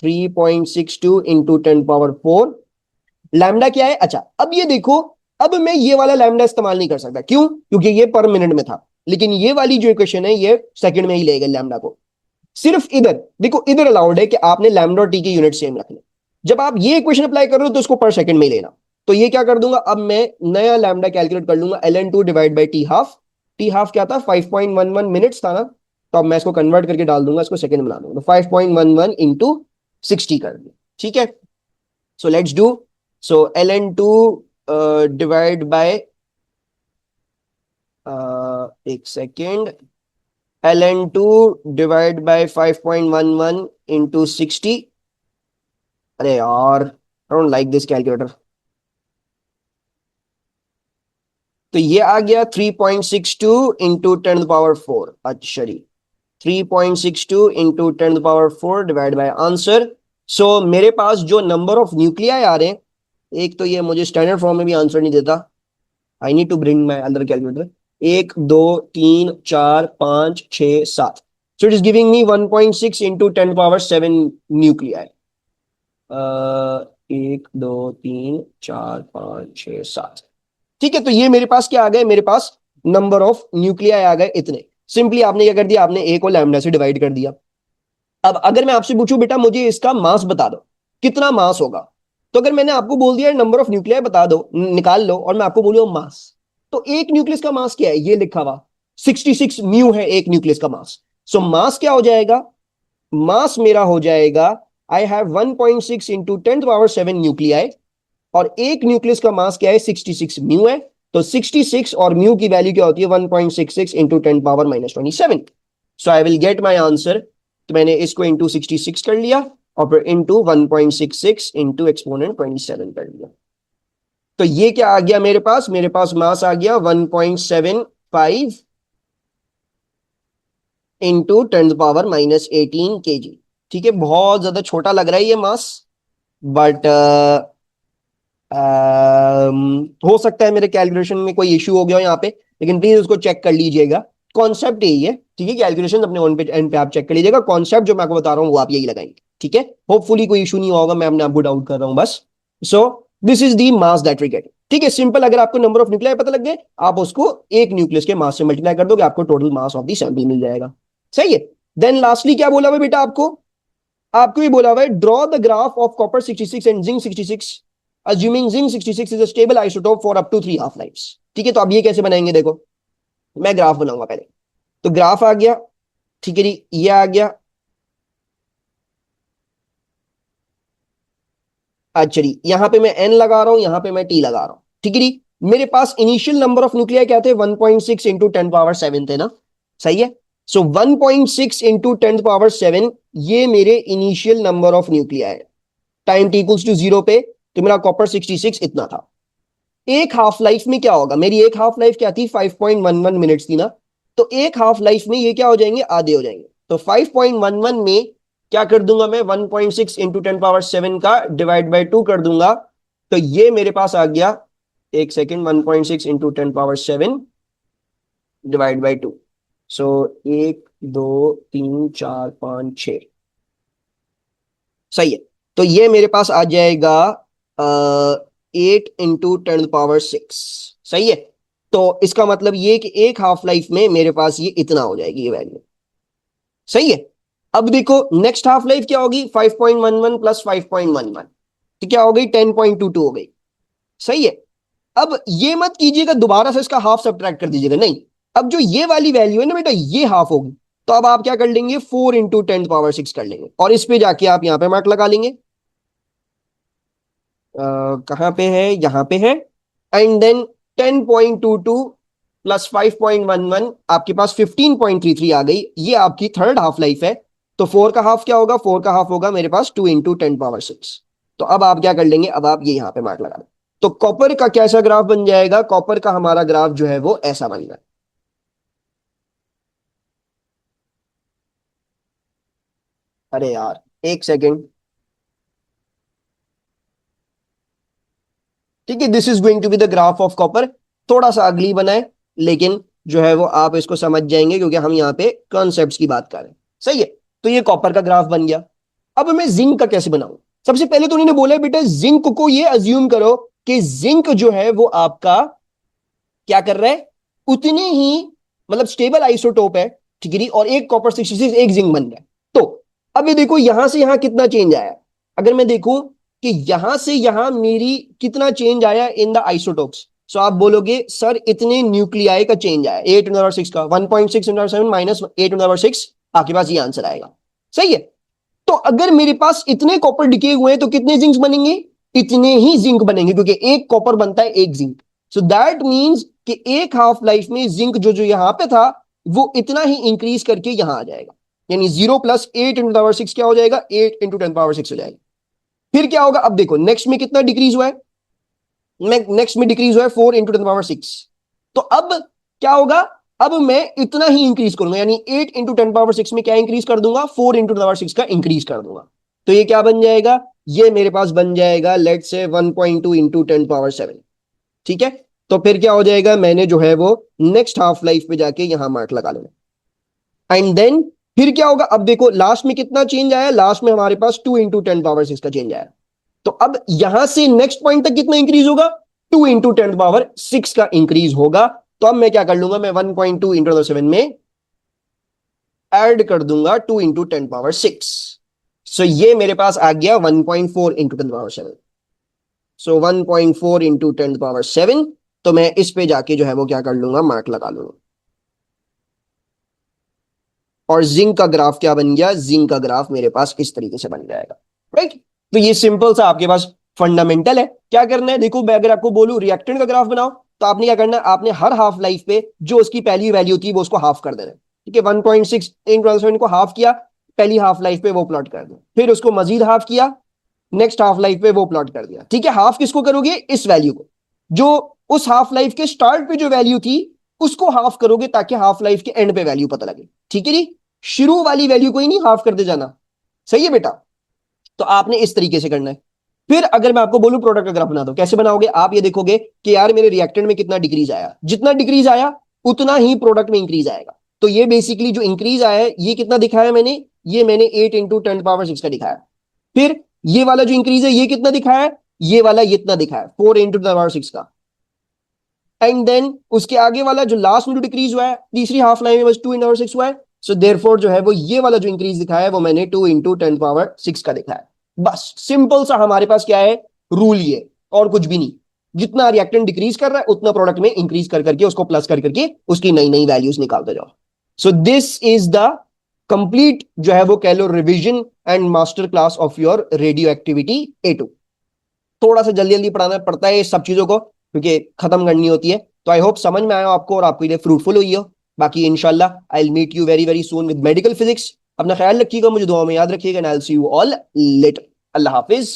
3.62 इंटू 10 पावर 4। लैम्डा क्या है, अच्छा अब ये देखो, अब मैं ये वाला लैम्डा इस्तेमाल नहीं कर सकता, क्यों, क्योंकि ये पर मिनट में था, लेकिन ये वाली जो इक्वेशन है ये सेकंड में ही लेगा लैम्डा को। सिर्फ इधर देखो, इधर अलाउड है कि आपने लैम्डा और टी के यूनिट सेम रखने। जब आप ये इक्वेशन अप्लाई कर रहे हो तो उसको पर सेकंड में ही लेना। तो ये क्या कर दूंगा, अब मैं नया लैम्डा कैलकुलेट कर लूंगा, ln2 divide by t half. T half क्या था, 5.11 मिनट्स था ना, तो अब मैं इसको कन्वर्ट करके डाल दूंगा, इसको सेकंड बना दूंगा, तो 5.11 इंटू 60 कर दिया। ठीक है, so let's do. So ln2 divide by, एक second, ln2 divide by 5.11 into 60। अरे यार, I don't like this calculator. तो ये आ गया 3.62 इंटू 10 पावर 4। अच्छा जी, 3.62 इंटू 10⁴ डिवाइड बाय आंसर। सो मेरे पास जो नंबर ऑफ न्यूक्लियाई आ रहे हैं, एक तो ये मुझे स्टैंडर्ड फॉर्म में भी आंसर नहीं देता, I need to bring my other calculator. 1 2 3 4 5 6 7, so it is giving me 1.6 into 10⁻7 nuclei. 1 2 3 4 5 6 7, ठीक है। तो ये मेरे पास क्या आ गए, मेरे पास नंबर ऑफ न्यूक्लियाई आ गए इतने। सिंपली आपने क्या कर दिया, आपने ए को लैम्डा से डिवाइड कर दिया। अब अगर मैं आपसे पूछूं बेटा मुझे इसका मास बता दो, कितना मास होगा, तो अगर मैंने आपको बोल दिया नंबर ऑफ न्यूक्लियाई बता दो, निकाल लो, और मैं आपको बोलूं मास, तो एक न्यूक्लियस का मास क्या है, ये लिखा हुआ 66 म्यू है एक न्यूक्लियस का मास। सो मास क्या हो जाएगा, मास मेरा हो जाएगा, आई हैव 1.6 इंटू 10⁻7 न्यूक्लियाई, और एक न्यूक्लियस का मास क्या है, 66 म्यू है। तो 66 और म्यू की वैल्यू क्या होती है, 1.66 into 10⁻⁻27। So I will get my answer. तो मैंने इसको इंटू 66 कर लिया, और फिर इंटू 1.66 इंटू एक्सपोनेंट 27 कर लिया। तो ये क्या आ गया मेरे पास मास आ गया 1.75 इंटू 10⁻−18 kg। ठीक है, बहुत ज्यादा छोटा लग रहा है ये मास, बट हो सकता है मेरे कैलकुलेशन में कोई इश्यू हो गया हो यहाँ पे, लेकिन प्लीज उसको चेक कर लीजिएगा। कॉन्सेप्ट यही है, ठीक है। कैलकुलेशन अपने ऑन पे एंड पे आप चेक कर लीजिएगा, कॉन्सेप्ट जो मैं आपको बता रहा हूँ वो आप यही लगाएंगे, ठीक है। होपफुली कोई इशू नहीं होगा, मैं अपने आपको डाउट कर रहा हूँ बस। So this is the mass that we get, ठीक है। सिंपल, अगर आपको नंबर ऑफ न्यूक्लियाई पता लग गए, आप उसको एक न्यूक्लियस के मास से मल्टीप्लाई कर दोगे, आपको total mass of the sample मिल जाएगा। सही है। देन लास्टली क्या बोला हुआ बेटा आपको, आपको ये बोला हुआ है draw the graph of copper 66 and zinc 66 assuming zinc 66 is a stable isotope for up to 3 half lives। ठीक है, तो अब ये कैसे बनाएंगे, देखो मैं ग्राफ बनाऊंगा पहले। तो ग्राफ आ गया, ठीक है जी, ये आ गया। अच्छा जी, यहां पे मैं n लगा रहा हूं, यहां पे मैं t लगा रहा हूं, ठीक है जी। मेरे पास इनिशियल नंबर ऑफ न्यूक्लियाई क्या थे, 1.6 इंटू 10⁻7 थे ना, सही है। सो 1.6 इंटू 10⁻7 ये मेरे इनिशियल नंबर ऑफ न्यूक्लियाई है। टाइम t इक्वल्स टू 0 पे तो मेरा कॉपर 66 इतना था। एक हाफ लाइफ में क्या होगा, मेरी एक हाफ लाइफ क्या थी, 5.11 मिनट्स थी ना। तो एक हाफ लाइफ में ये क्या हो जाएंगे, आधे हो जाएंगे। तो 5.11 में क्या कर दूंगा मैं, 1.6 इंटू 10⁻7 का डिवाइड बाई 2 कर दूंगा। तो ये मेरे पास आ गया, एक सेकेंड, 1.6 इंटू 10⁻7 डिवाइड बाई 2। सो 1 2 3 4 5 6, सही है। तो ये मेरे पास आ जाएगा 8 इंटू 10⁻6, सही है। तो इसका मतलब ये कि एक हाफ लाइफ में मेरे पास ये इतना हो जाएगी ये वैल्यू, सही है। अब देखो नेक्स्ट हाफ लाइफ क्या होगी, 5.11 प्लस 5.11, तो क्या हो गई, 10.22 हो गई, सही है। अब ये मत कीजिएगा दोबारा से इसका हाफ सब्ट्रैक्ट कर दीजिएगा, नहीं। अब जो ये वाली वैल्यू है ना बेटा, ये हाफ होगी। तो अब आप क्या कर लेंगे, 4 इंटू 10⁻6 कर लेंगे, और इस पे जाके आप यहां पे मार्क लगा लेंगे। कहां पे है, यहां पे है। एंड देन 10.22 प्लस 5.11, आपके पास 15.33 आ गई। ये आपकी थर्ड हाफ लाइफ है। तो 4 का हाफ क्या होगा, 4 का हाफ होगा मेरे पास 2 इंटू 10⁻6। तो अब आप क्या कर लेंगे, अब आप ये यहां पे मार्क लगा दें। तो कॉपर का कैसा ग्राफ बन जाएगा, कॉपर का हमारा ग्राफ जो है वो ऐसा बन जाए। अरे यार एक सेकेंड, ठीक है। This is going to be the graph of copper. थोड़ा सा अगली बनाए, लेकिन जो है वो आप इसको समझ जाएंगे, क्योंकि हम यहाँ पे कॉन्सेप्ट्स की बात कर रहे हैं, सही है। तो ये कॉपर का ग्राफ बन गया। अब मैं जिंक का कैसे बनाऊं, सबसे पहले तो उन्होंने बोला बेटा जिंक को ये अज्यूम करो कि जिंक जो है वो आपका क्या कर रहा है, उतने ही मतलब स्टेबल आइसोटोप है, ठीक है। और एक कॉपर 66 एक जिंक बन रहा है। तो अब ये देखो यहां से यहां कितना चेंज आया, अगर मैं देखूं कि यहां से यहां मेरी कितना चेंज आया इन द आइसोटोप्स। सो आप बोलोगे सर इतने न्यूक्लियाई का चेंज आया, 8 का 1.6 माइनस 8 आपके पास ये आंसर आएगा, सही है। तो अगर मेरे पास इतने कॉपर डिके हुए हैं तो कितने जिंक बनेंगे, इतने ही जिंक बनेंगे, क्योंकि एक कॉपर बनता है एक जिंक। सो दैट मींस कि एक हाफ लाइफ में जिंक जो जो यहां पे था वो इतना ही इंक्रीज करके यहां आ जाएगा। यानी 0 प्लस 8 इंटू 10⁻6 क्या हो जाएगा, 8 इंटू 10⁻6 हो जाएगा। फिर क्या होगा, अब देखो नेक्स्ट में कितना डिक्रीज हुआ है, नेक्स्ट में डिक्रीज हुआ है 4 इंटू 10⁻6। तो अब क्या होगा, अब मैं इतना ही इंक्रीज करूंगा, यानी 8 इंटू 10 पावर 6 में क्या इंक्रीज कर दूंगा, 4 इंटू 10 पावर 6 का इंक्रीज कर दूंगा। तो ये क्या बन जाएगा, ये मेरे पास बन जाएगा लेट से 1.2 इंटू 10 पावर 7। ठीक है, तो फिर क्या हो जाएगा, मैंने जो है वो नेक्स्ट हाफ लाइफ पे जाके यहां मार्क लगा लेना। एंड देन फिर क्या होगा, अब देखो लास्ट में कितना चेंज आया, लास्ट में हमारे पास 2 इंटू 10 पावर 6 का चेंज आया। तो अब यहां से नेक्स्ट पॉइंट तक कितना इंक्रीज होगा, 2 इंटू 10 पावर 6 का इंक्रीज होगा। तो अब मैं क्या कर लूंगा, मैं 1.2 इंटू 7 में ऐड कर दूंगा 2 इंटू 10 पावर 6। सो ये मेरे पास आ गया 1.4 इंटू 10 पावर 7। सो 1.4 इंटू 10 पावर 7। तो मैं इस पे जाके जो है वो क्या कर लूंगा, मार्क लगा लूंगा। और जिंक का ग्राफ क्या बन गया, जिंक का ग्राफ मेरे पास इस तरीके से बन जाएगा। राइट, तो ये सिंपल सा आपके पास फंडामेंटल है। क्या करना है, देखो मैं अगर आपको बोलूं रिएक्टेंट का ग्राफ बनाओ, तो आपने क्या करना है, आपने हर हाफ लाइफ पे जो उसकी पहली वैल्यू थी वो उसको हाफ कर देना है। ठीक है, 1.6 इन को हाफ किया, पहली हाफ लाइफ पे वो प्लॉट कर दिया, फिर उसको मजीद हाफ किया, नेक्स्ट हाफ लाइफ पे वो प्लॉट कर दिया। ठीक है, हाफ किसको करोगे, इस वैल्यू को, जो उस हाफ लाइफ के स्टार्ट पे जो वैल्यू थी उसको हाफ करोगे, ताकि हाफ लाइफ के एंड पे वैल्यू पता लगे। ठीक है जी, शुरू वाली वैल्यू को ही नहीं हाफ करते जाना। सही है बेटा, तो आपने इस तरीके से करना है। फिर अगर मैं आपको बोलूं प्रोडक्ट का ग्राफ बना दो, कैसे बनाओगे, आप ये देखोगे कि यार मेरे रिएक्टेंट में कितना डिक्रीज आया, जितना डिक्रीज आया उतना ही प्रोडक्ट में इंक्रीज आएगा। तो ये बेसिकली जो इंक्रीज आया है ये कितना दिखाया मैंने, ये मैंने 8 इंटू 10 पावर 6 का दिखाया। फिर ये वाला जो इंक्रीज है ये कितना दिखाया है, ये वाला ये इतना दिखाया, 4 इंटू 10 पावर 6 का। एंड देन उसके आगे वाला जो लास्ट में जो डिक्रीज हुआ है तीसरी हाफ लाइन में बस 2 इंटू 6 हुआ है। सो देयरफॉर जो है वो ये वाला जो इंक्रीज दिखाया है वो मैंने 2 इंटू 10 पावर 6 का दिखाया। बस सिंपल सा हमारे पास क्या है, रूल ये, और कुछ भी नहीं। जितना रिएक्टेंट डिक्रीज कर रहा है उतना प्रोडक्ट में इंक्रीज कर करके उसको प्लस कर करके उसकी नई नई वैल्यूज निकालते जाओ। So this is the complete जो है वो कह लो revision and master class of your radio activity A2। थोड़ा सा जल्दी जल्दी पढ़ाना पड़ता है इस सब चीजों को, क्योंकि खत्म करनी होती है। तो आई होप समझ में आया हो आपको और आपके लिए फ्रूटफुल हुई हो। बाकी इंशाल्लाह I will meet you very very soon with medical physics. अपना ख्याल रखिएगा, मुझे दुआ में याद रखिएगा, and I will see you all later. अल्लाह हाफिज।